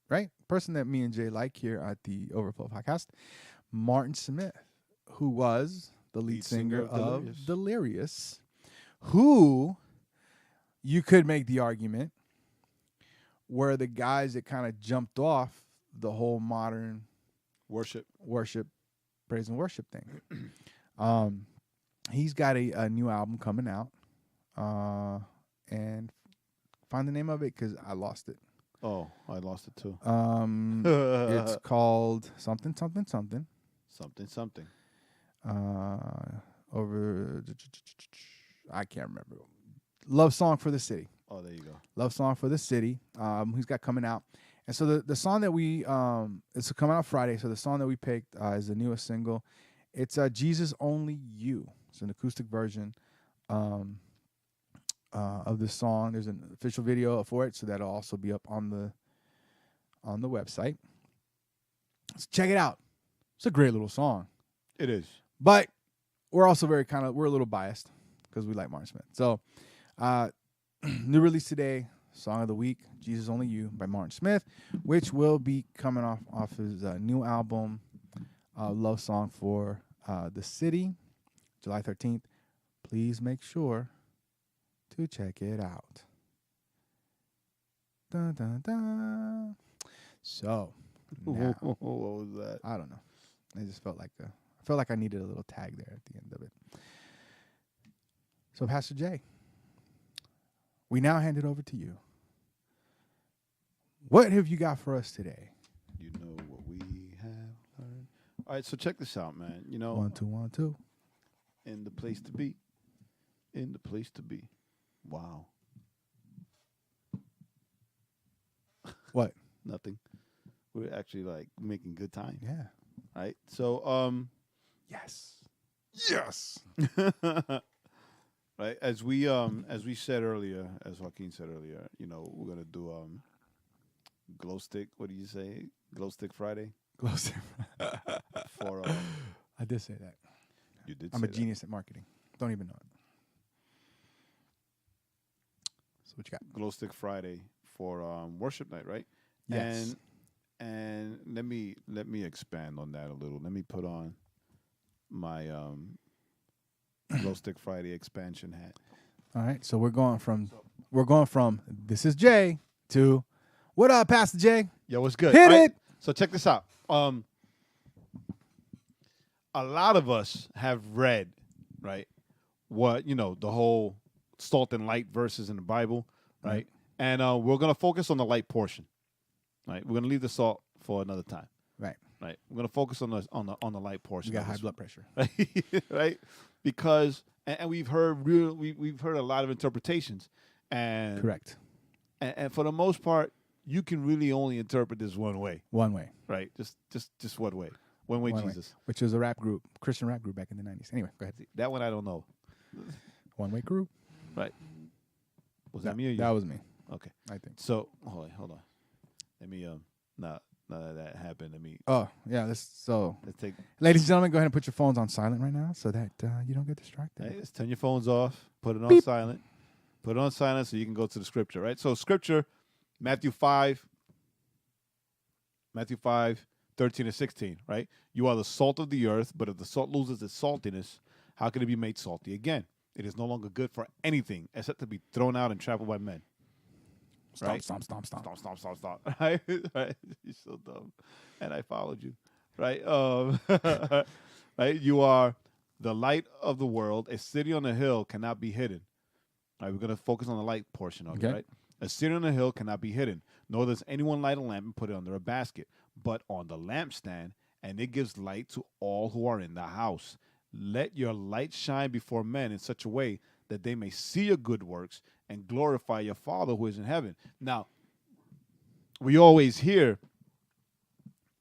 right? Person that me and Jay like here at the Overflow Podcast, Martin Smith, who was the lead singer of Delirious, who you could make the argument were the guys that kind of jumped off the whole modern worship, praise and worship thing. He's got a new album coming out, and find the name of it because I lost it. Oh, I lost it too. It's called something. I can't remember. Love Song for the City. Oh, there you go. Love Song for the City. He's got coming out. And so the song that we it's coming out Friday. So the song that we picked is the newest single. It's Jesus Only You. It's an acoustic version of the song. There's an official video for it, so that'll also be up on the website. So check it out. It's a great little song. It is. But we're also we're a little biased because we like Martin Smith. So new release today, song of the week, Jesus Only You by Martin Smith, which will be coming off his new album, Love Song for the City, July 13th. Please make sure to check it out. Dun, dun, dun. So, now, what was that? I don't know. I just felt like I needed a little tag there at the end of it. So, Pastor Jay, we now hand it over to you. What have you got for us today? You know what we have learned. All right, so check this out, man. 1 2 1 2. In the place to be. In the place to be. Wow. What? Nothing. We're actually like making good time. Yeah. Right. So Yes. Yes. right, as we said earlier, as Joaquin said earlier, we're gonna do glow stick. What do you say? Glow stick Friday Close. for I did say that. you did. I'm say a genius at marketing. Don't even know it. So what you got? that. Glow stick Friday for worship night, right? Yes. And let me expand on that a little. Let me put on my glow stick Friday expansion hat. All right. So we're going from this is Jay to what up, Pastor Jay? Yo, what's good? Hit All right, it. So check this out. A lot of us have read, right, what, the whole salt and light verses in the Bible, right? And we're going to focus on the light portion, right? We're going to leave the salt for another time. Right. Right. We're going to focus on the light portion. You got of high this, blood pressure. right? Because and we've heard we've heard a lot of interpretations, and Correct. And for the most part, you can really only interpret this one way. One way. Right. Just one way. One way, Jesus. Which was a rap group, Christian rap group back in the 90s. Anyway, go ahead. That one I don't know. One way group. Right. Was that me or you? That was me. Okay. I think. So hold on. Let me now that happened, let me Oh, yeah. Let's take ladies and gentlemen, go ahead and put your phones on silent right now so that you don't get distracted. hey, let's turn your phones off, put it on Beep. silent. Put it on silent so you can go to the scripture, right? So scripture, Matthew 5, 13 and 16, right? You are the salt of the earth, but if the salt loses its saltiness, how can it be made salty again? It is no longer good for anything except to be thrown out and trampled by men. Stomp, Right? stomp, stomp, stomp. Stop. Right? Right? You're so dumb. And I followed you. Right? Right? You are the light of the world. A city on a hill cannot be hidden. All right, we're going to focus on the light portion of it, Okay. right? A city on a hill cannot be hidden, nor does anyone light a lamp and put it under a basket, but on the lampstand, and it gives light to all who are in the house. Let your light shine before men in such a way that they may see your good works and glorify your Father who is in heaven. Now, we always hear,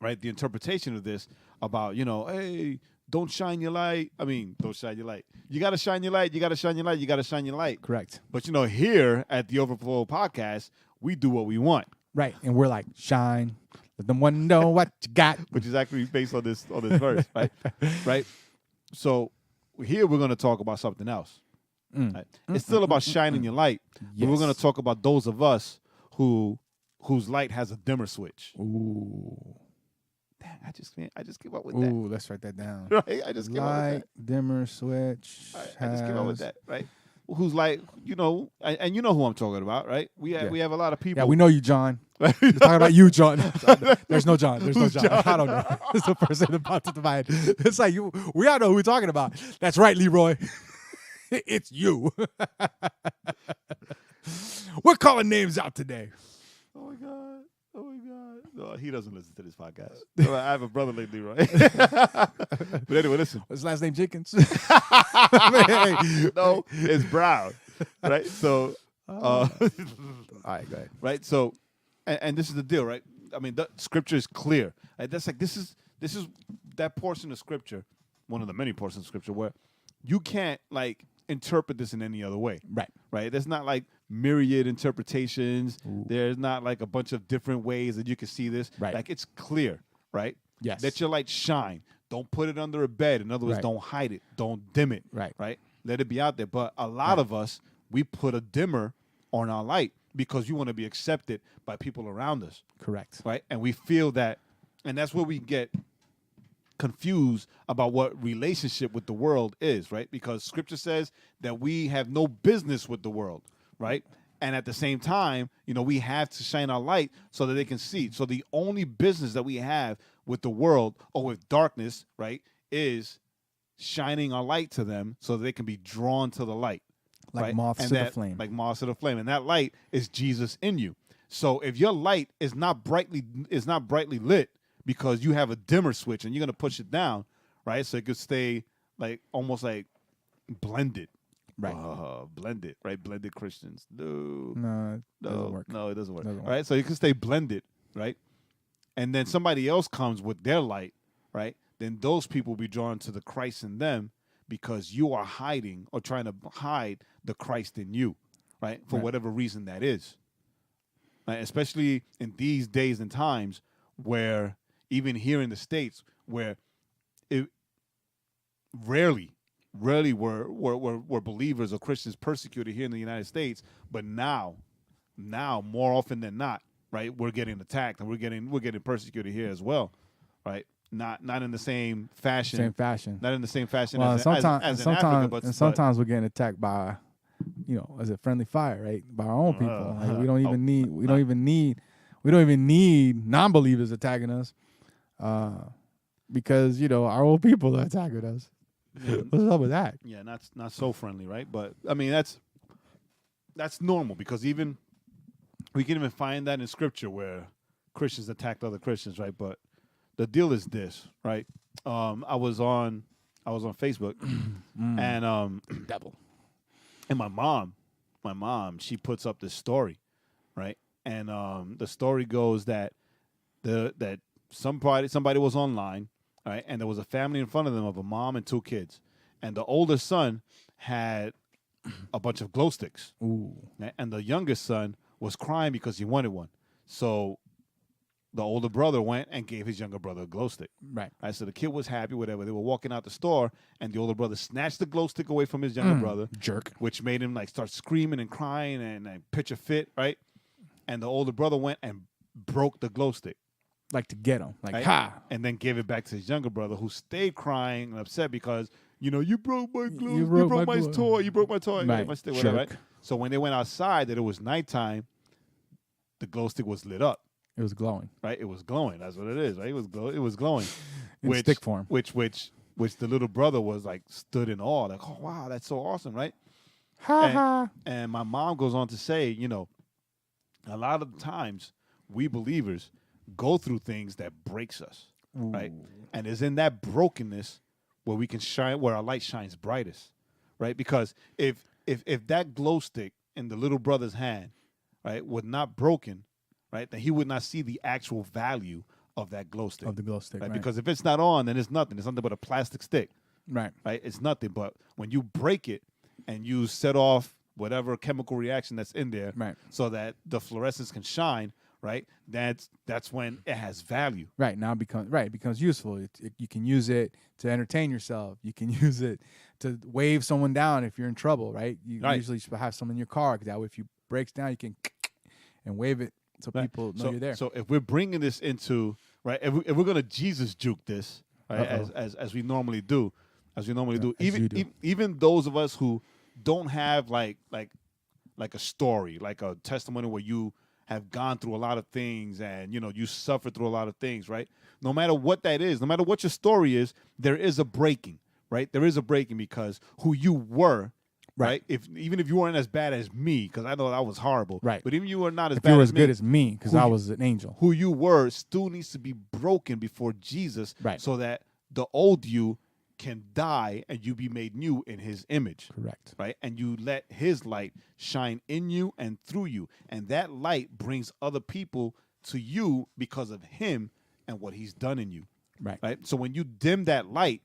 right, the interpretation of this about, hey, don't shine your light. I mean, don't shine your light. You got to shine your light. You got to shine your light. You got to shine your light. Correct. But, here at the Overflow Podcast, we do what we want. Right. And we're like, shine. Let them one know what you got. Which is actually based on this verse, right? Right? So here we're going to talk about something else. Right? It's still about shining your light. But we're Yes. going to talk about those of us whose light has a dimmer switch. Ooh. Damn, I just came up with Ooh, let's write that down. that. Right? I just came up with Light, that. dimmer switch. I just came up with that, right? Who's like, and you know who I'm talking about, right? We have a lot of people. Yeah, we know you, John. We're talking about you, John. There's no John. There's no John. I don't know. It's the person that popped into my head. It's like we all know who we're talking about. That's right, Leroy. It's you. We're calling names out today. Oh my god. No, he doesn't listen to this podcast. I have a brother named Leroy. But anyway, listen. What's his last name? Jenkins. No, it's Brown. Right? So All right, go ahead. right? So and this is the deal, right? I mean, the scripture is clear. Right? That's like this is that portion of scripture, one of the many portions of scripture where you can't like interpret this in any other way. Right. Right? There's not like myriad interpretations. Ooh. There's not like a bunch of different ways that you can see this. Right. Like it's clear, right? Yes. Let your light shine. Don't put it under a bed. In other words, Right. don't hide it. Don't dim it. Right. Right? Let it be out there. But a lot of us, we put a dimmer on our light because you want to be accepted by people around us. Correct. Right? And we feel that, and that's where we get confused about what relationship with the world is, right? Because scripture says that we have no business with the world, right? And at the same time, we have to shine our light so that they can see. So the only business that we have with the world or with darkness, right, is shining our light to them so that they can be drawn to the light. Like right? moths And to that, the flame. Like moths to the flame. And that light is Jesus in you. So if your light is not brightly lit because you have a dimmer switch and you're going to push it down, right, so it could stay like almost like blended. Right. Blended, right? Blended Christians. No. No, it doesn't work. No, it doesn't work. Doesn't work. Right? So you can stay blended, right? And then somebody else comes with their light, right? Then those people will be drawn to the Christ in them because you are hiding or trying to hide the Christ in you, right? For whatever reason that is. Right? Especially in these days and times where even here in the States where it rarely were believers or Christians persecuted here in the United States, but now more often than not, right, we're getting attacked and we're getting persecuted here as well, right? Not in the same fashion. Not in the same fashion as in Africa, but sometimes we're getting attacked by, as a friendly fire, right? By our own people. Like we don't even need non-believers attacking us, because our own people are attacking us. What's up with that? Yeah, not so friendly, right? But I mean that's normal because we can even find that in Scripture where Christians attacked other Christians, right? But the deal is this, right? I was on Facebook, and Devil. And my mom, she puts up this story, right? And the story goes that somebody was online, right? And there was a family in front of them of a mom and 2 kids, and the older son had a bunch of glow sticks, right? And the youngest son was crying because he wanted one. So the older brother went and gave his younger brother a glow stick. Right. So the kid was happy, whatever. They were walking out the store, and the older brother snatched the glow stick away from his younger brother. Jerk. Which made him start screaming and crying and pitch a fit, right? And the older brother went and broke the glow stick. Like to get him. Like, right? ha! And then gave it back to his younger brother, who stayed crying and upset because, you broke my glow. You broke my toy. You broke my toy. Right. My stick, whatever, right? So when they went outside, that it was nighttime, the glow stick was lit up. It was glowing. Right? It was glowing. That's what it is, right? It was glowing. In stick form. Which the little brother was stood in awe, like, oh wow, that's so awesome, right? And my mom goes on to say, a lot of times we believers go through things that breaks us, right? And it's in that brokenness where we can shine, where our light shines brightest, right? Because if that glow stick in the little brother's hand, right, was not broken, right, then he would not see the actual value of that glow stick. Of the glow stick, right. Because if it's not on, then it's nothing. It's nothing but a plastic stick. Right. Right? It's nothing. But when you break it and you set off whatever chemical reaction that's in there, right, so that the fluorescence can shine, right, that's when it has value. Right. Now it becomes useful. You can use it to entertain yourself. You can use it to wave someone down if you're in trouble, right? You usually have someone in your car, because that way if you breaks down, you can and wave it. So people know you're there. So if we're bringing this into, right, if we're going to Jesus juke this, right, as we normally do, even those of us who don't have like a story, like a testimony where you have gone through a lot of things and you suffered through a lot of things, right? No matter what that is, no matter what your story is, there is a breaking, right? There is a breaking because who you were. Right. Even if you weren't as bad as me, because I know I was horrible. Right. But even you were not as bad as me. If you were as good as me, because I was an angel. Who you were still needs to be broken before Jesus, right, so that the old you can die and you be made new in His image. Correct. Right. And you let His light shine in you and through you, and that light brings other people to you because of Him and what He's done in you. Right. Right. So when you dim that light.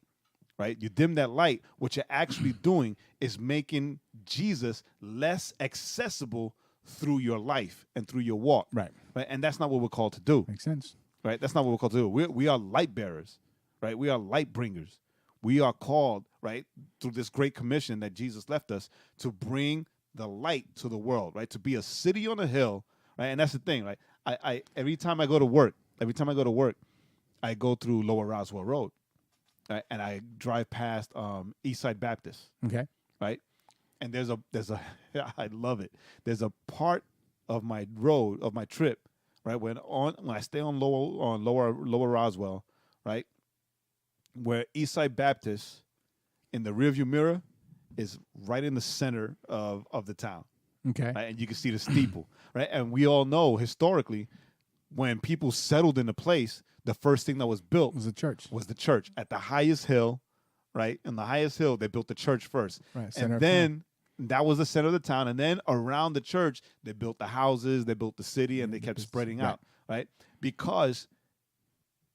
Right, you dim that light. What you're actually doing is making Jesus less accessible through your life and through your walk. Right, and that's not what we're called to do. Makes sense. Right, that's not what we're called to do. We are light bearers. Right, we are light bringers. We are called, right, through this great commission that Jesus left us to bring the light to the world. Right, to be a city on a hill. Right, and that's the thing. Right, I every time I go to work, I go through Lower Roswell Road. And I drive past Eastside Baptist. Okay. Right? And there's a I love it. There's a part of my road, of my trip, right, when I stay on lower Roswell, right, where Eastside Baptist in the rearview mirror is right in the center of the town. Okay. Right? And you can see the steeple. Right? And we all know historically when people settled in the place, the first thing that was built was the church at the highest hill, right? In the highest hill, they built the church first. Right, and then That was the center of the town. And then around the church, they built the houses, they built the city, and they kept spreading out, right? Because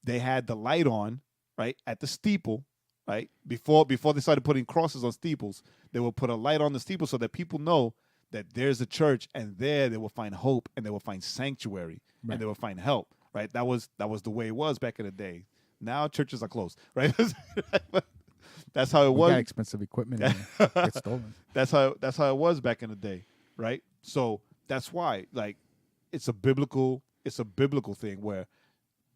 they had the light on, right, at the steeple, right? Before they started putting crosses on steeples, they would put a light on the steeple so that people know that there's a church, and there they will find hope, and they will find sanctuary, and they will find help, right? That was the way it was back in the day. Now churches are closed, right? That's how it was. Got expensive equipment and get stolen. That's how it was back in the day, right? So that's why, like, it's a biblical thing where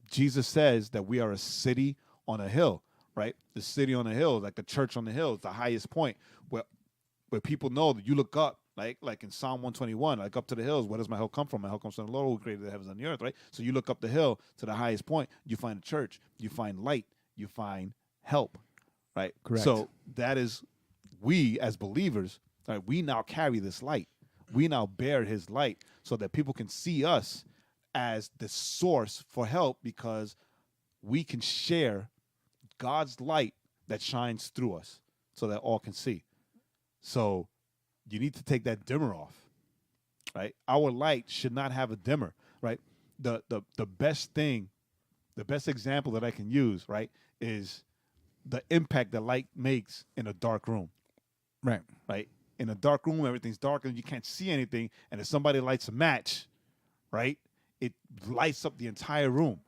Jesus says that we are a city on a hill, right? The city on a hill, like the church on the hill, is the highest point where people know that you look up, like in Psalm 121, like up to the hills. Where does my help come from? My help comes from the Lord who created the heavens and the earth, right? So you look up the hill to the highest point, you find a church, you find light, you find help, right? Correct. So that is, we as believers, right, we now carry this light. We now bear his light so that people can see us as the source for help, because we can share God's light that shines through us so that all can see. So you need to take that dimmer off, right? Our light should not have a dimmer, right? The best thing, the best example that I can use, right, is the impact that light makes in a dark room. Right. Right? In a dark room, everything's dark and you can't see anything. And if somebody lights a match, right, it lights up the entire room.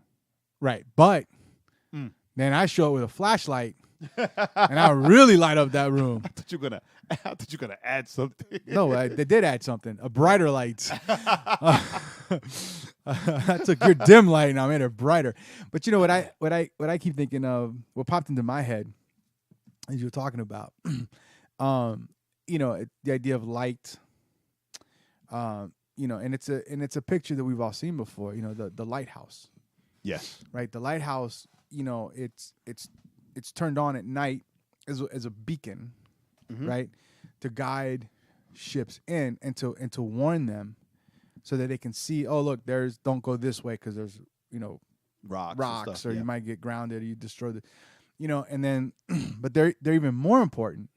Right. But then I show it with a flashlight and I really light up that room. I thought you were gonna add something. No, they did add something. A brighter light. I took your dim light and I made it brighter. But you know what I keep thinking of, what popped into my head as you were talking about, you know, the idea of light. You know, and it's a picture that we've all seen before. You know, the lighthouse. Yes. Right. The lighthouse. You know, it's turned on at night as a beacon, right, to guide ships in and to warn them, so that they can see. Oh, look, don't go this way because there's, you know, rocks or you might get grounded or you destroy the, you know. And then, but they're even more important,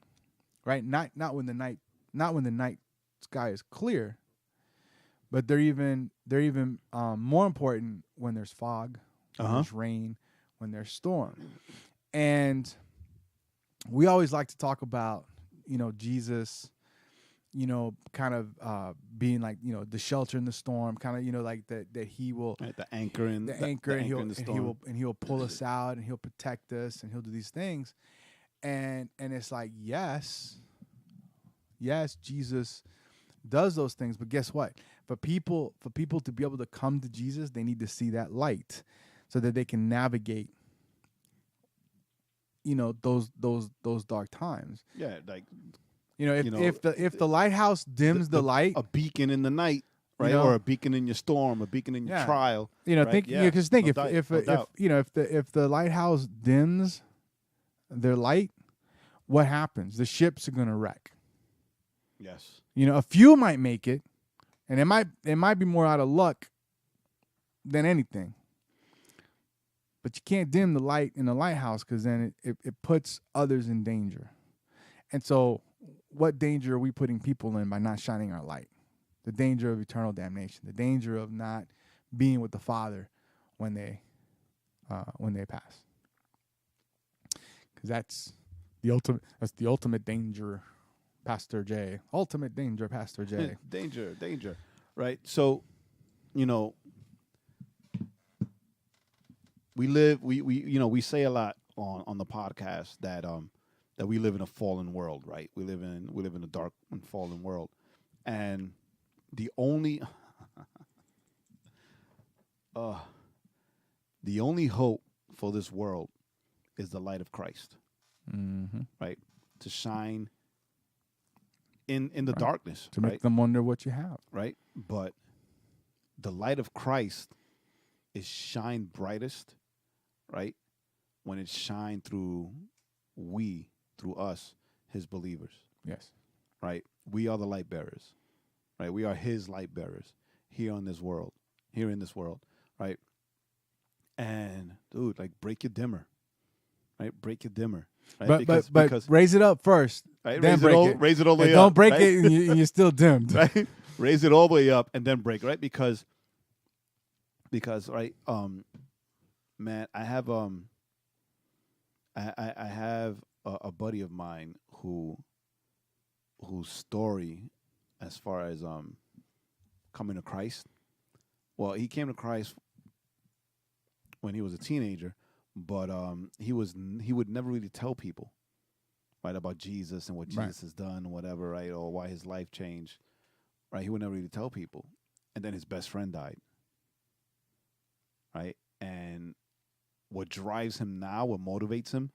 right? Not when the night sky is clear, but they're even more important when there's fog, when there's rain, when there's storm. And we always like to talk about, you know, Jesus, you know, kind of being like, you know, the shelter in the storm, kind of, you know, like that he will, right, the anchor in the storm. and he'll pull us out and he'll protect us and he'll do these things. And it's like, yes, Jesus does those things, but guess what? For people to be able to come to Jesus, they need to see that light so that they can navigate, you know, those dark times. Yeah, like, you know, if the lighthouse dims the light, a beacon in the night, right, you know, or a beacon in your storm, a beacon in your trial. You know, right? If the lighthouse dims their light, what happens? The ships are gonna wreck. Yes. You know, a few might make it, and it might be more out of luck than anything. But you can't dim the light in the lighthouse, because then it puts others in danger. And so what danger are we putting people in by not shining our light? The danger of eternal damnation, the danger of not being with the Father when they pass. Because that's the ultimate danger, Pastor Jae. Ultimate danger, Pastor Jae. danger. Right? So, you know, we say a lot on the podcast that we live in a fallen world, right? We live in a dark and fallen world. And the only hope for this world is the light of Christ. Mm-hmm. Right? To shine in the darkness. To make them wonder what you have. Right? But the light of Christ is shine brightest, right, when it's shined through us, his believers. Yes. Right? We are the light bearers. Right? We are his light bearers here in this world, right? And dude, like, break your dimmer. Right? Break your dimmer. Right? But raise it up first, right? then break it. Raise it all the way And up. don't break right? it, and you're still dimmed. Right? Raise it all the way up and then break, right? Because right, man, I have I have a buddy of mine whose story as far as coming to Christ. Well, he came to Christ when he was a teenager, but he would never really tell people, right, about Jesus and what Jesus has done and whatever, right, or why his life changed, right? He would never really tell people. And then his best friend died, right? And what drives him now, what motivates him,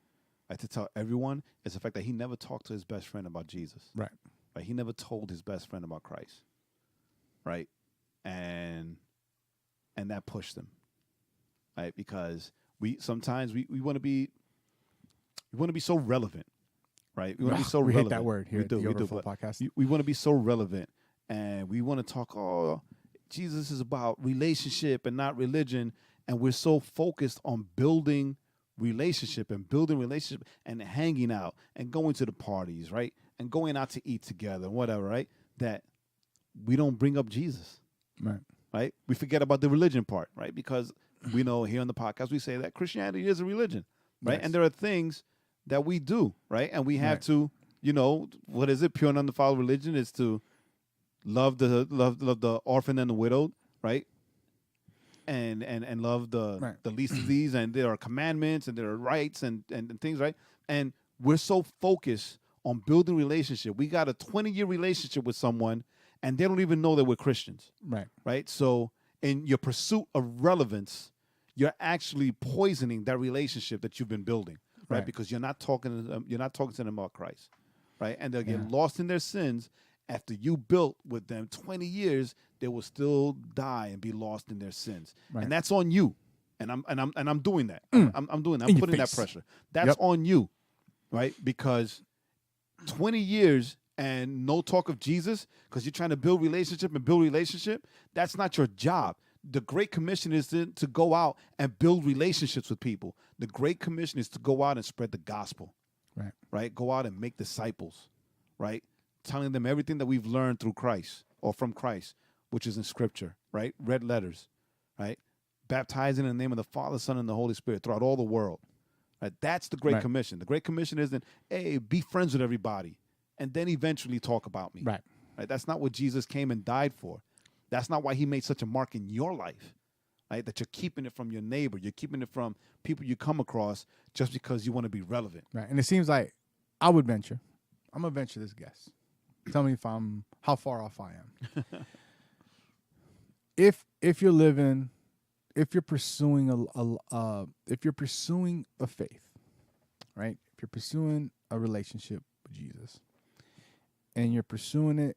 right, to tell everyone is the fact that he never talked to his best friend about Jesus. Right. Right. He never told his best friend about Christ. Right. And that pushed him. Right. Because we sometimes want to be so relevant. Right. We want to be so we relevant. hate that word here at the Overflow Podcast. We want to be so relevant, and we want to talk, Jesus is about relationship and not religion. And we're so focused on building relationship and hanging out and going to the parties, right? And going out to eat together and whatever, right? That we don't bring up Jesus. Right. Right? We forget about the religion part, right? Because we know here on the podcast we say that Christianity is a religion, right? Yes. And there are things that we do, right? And we have to, what is it? Pure and undefiled religion is to love the orphan and the widowed, right? And love the least of these, and there are commandments and there are rights and things, right? And we're so focused on building relationship. We got a 20-year relationship with someone, and they don't even know that we're Christians, right? So in your pursuit of relevance, you're actually poisoning that relationship that you've been building, right? Because you're not talking to them about Christ, right? And they'll get lost in their sins. After you built with them 20 years, they will still die and be lost in their sins, and that's on you. And I'm doing that. I'm doing that. I'm putting that pressure. That's on you, right? Because 20 years and no talk of Jesus, because you're trying to build relationship. That's not your job. The Great Commission is to go out and build relationships with people. The Great Commission is to go out and spread the gospel, right? Go out and make disciples, right? Telling them everything that we've learned through Christ or from Christ, which is in Scripture, right? Red letters, right? Baptizing in the name of the Father, Son, and the Holy Spirit throughout all the world. Right? That's the Great Commission. The Great Commission isn't, hey, be friends with everybody and then eventually talk about me. Right? That's not what Jesus came and died for. That's not why he made such a mark in your life, right? That you're keeping it from your neighbor. You're keeping it from people you come across just because you want to be relevant. Right. And it seems like I'm going to venture this guess. Tell me how far off I am. If you're pursuing a faith, right? If you're pursuing a relationship with Jesus, and you're pursuing it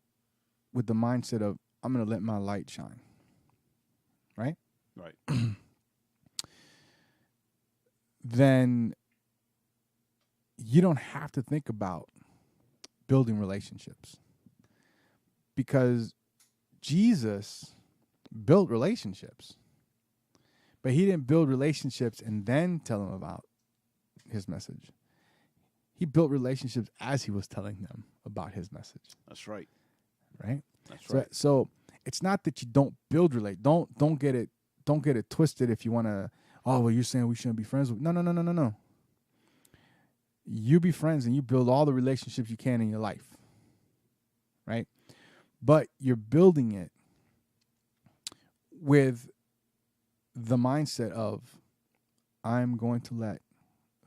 with the mindset of I'm going to let my light shine, right? Right. Then you don't have to think about building relationships, because Jesus built relationships, but he didn't build relationships and then tell them about his message. He built relationships as he was telling them about his message. That's right. Right? That's right. So it's not that you don't build don't get it twisted if you want to, you're saying we shouldn't be friends with. No. You be friends and you build all the relationships you can in your life. Right? But you're building it with the mindset of I'm going to let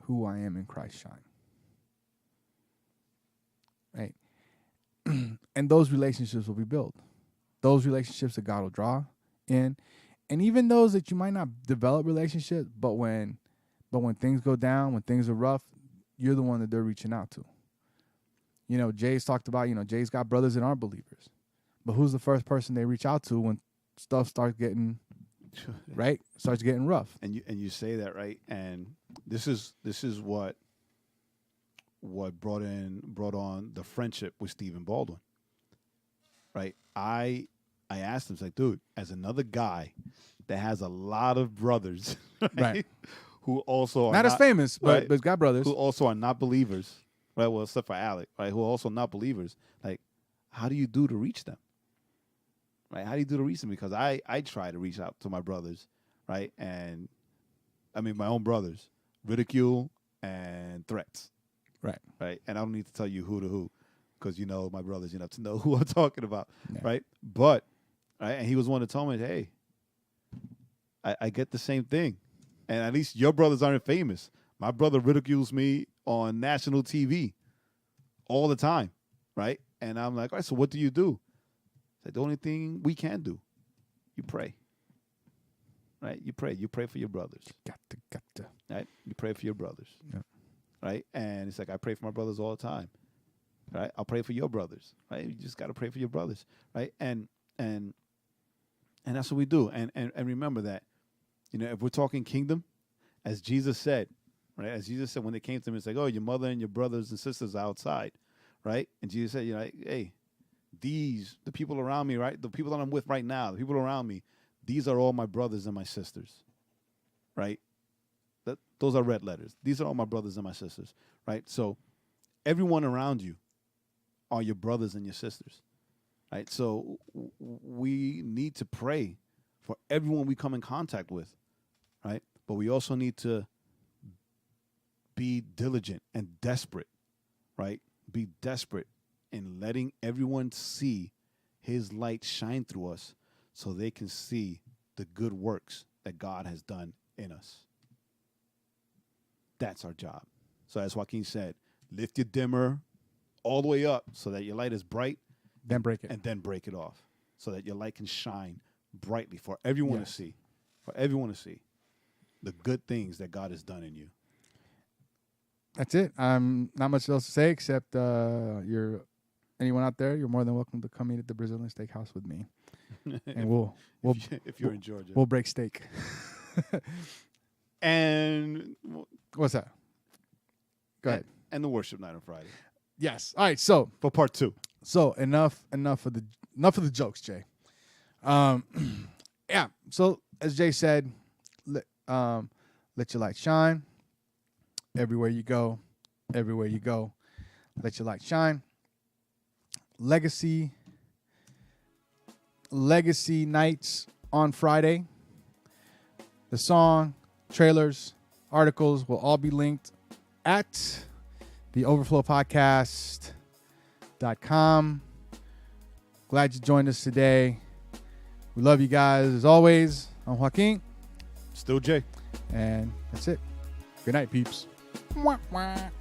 who I am in Christ shine. Right? And those relationships will be built. Those relationships that God will draw in. And even those that you might not develop relationships, but when things go down, when things are rough, you're the one that they're reaching out to. Jay's talked about, Jay's got brothers that aren't believers. But who's the first person they reach out to when stuff starts getting starts getting rough? And you say that, right? And this is what brought on the friendship with Stephen Baldwin. Right? I asked him, like, dude, as another guy that has a lot of brothers, right? who also are not as famous, right, but got brothers. who also are not believers, right? Well, except for Alec, right? Who are also not believers. Like, how do you do to reach them? Right? How do you do to reach them? Because I try to reach out to my brothers, right? And I mean, my own brothers, ridicule and threats. Right. Right. And I don't need to tell you who to who, because you know my brothers enough to know who I'm talking about. Yeah. Right. But, right. And he was one to tell me, hey, I get the same thing. And at least your brothers aren't famous. My brother ridicules me on national TV all the time. Right. And I'm like, all right, so what do you do? It's like, the only thing we can do, you pray. Right? You pray. You pray for your brothers. Got to. Right? You pray for your brothers. Yeah. Right? And it's like, I pray for my brothers all the time. Right? I'll pray for your brothers. Right? You just got to pray for your brothers. Right? And that's what we do. And remember that, you know, if we're talking kingdom, as Jesus said, right? As Jesus said when they came to him, it's like, oh, your mother and your brothers and sisters are outside. Right? And Jesus said, you know, hey, the people around me, right? The people that I'm with right now, the people around me, these are all my brothers and my sisters, right? Those are red letters. These are all my brothers and my sisters, right? So everyone around you are your brothers and your sisters, right? So we need to pray for everyone we come in contact with, right? But we also need to be diligent and desperate, right? Be desperate in letting everyone see his light shine through us, so they can see the good works that God has done in us. That's our job. So as Joaquin said, lift your dimmer all the way up so that your light is bright. Then break it. And then break it off so that your light can shine brightly for everyone to see. For everyone to see the good things that God has done in you. That's it. Not much else to say except anyone out there, you're more than welcome to come eat at the Brazilian Steakhouse with me. And if you're in Georgia, we'll break steak. And what's that? Go ahead. And the worship night on Friday. Yes. All right. So for part 2. So enough of the jokes, Jay. Yeah. So as Jay said, let your light shine everywhere you go. Everywhere you go, let your light shine. Legacy nights on Friday. The song, trailers, articles will all be linked at the Overflow Podcast.com. Glad you joined us today. We love you guys as always. I'm Joaquin. Still Jay. And that's it. Good night, peeps. Mwah, mwah.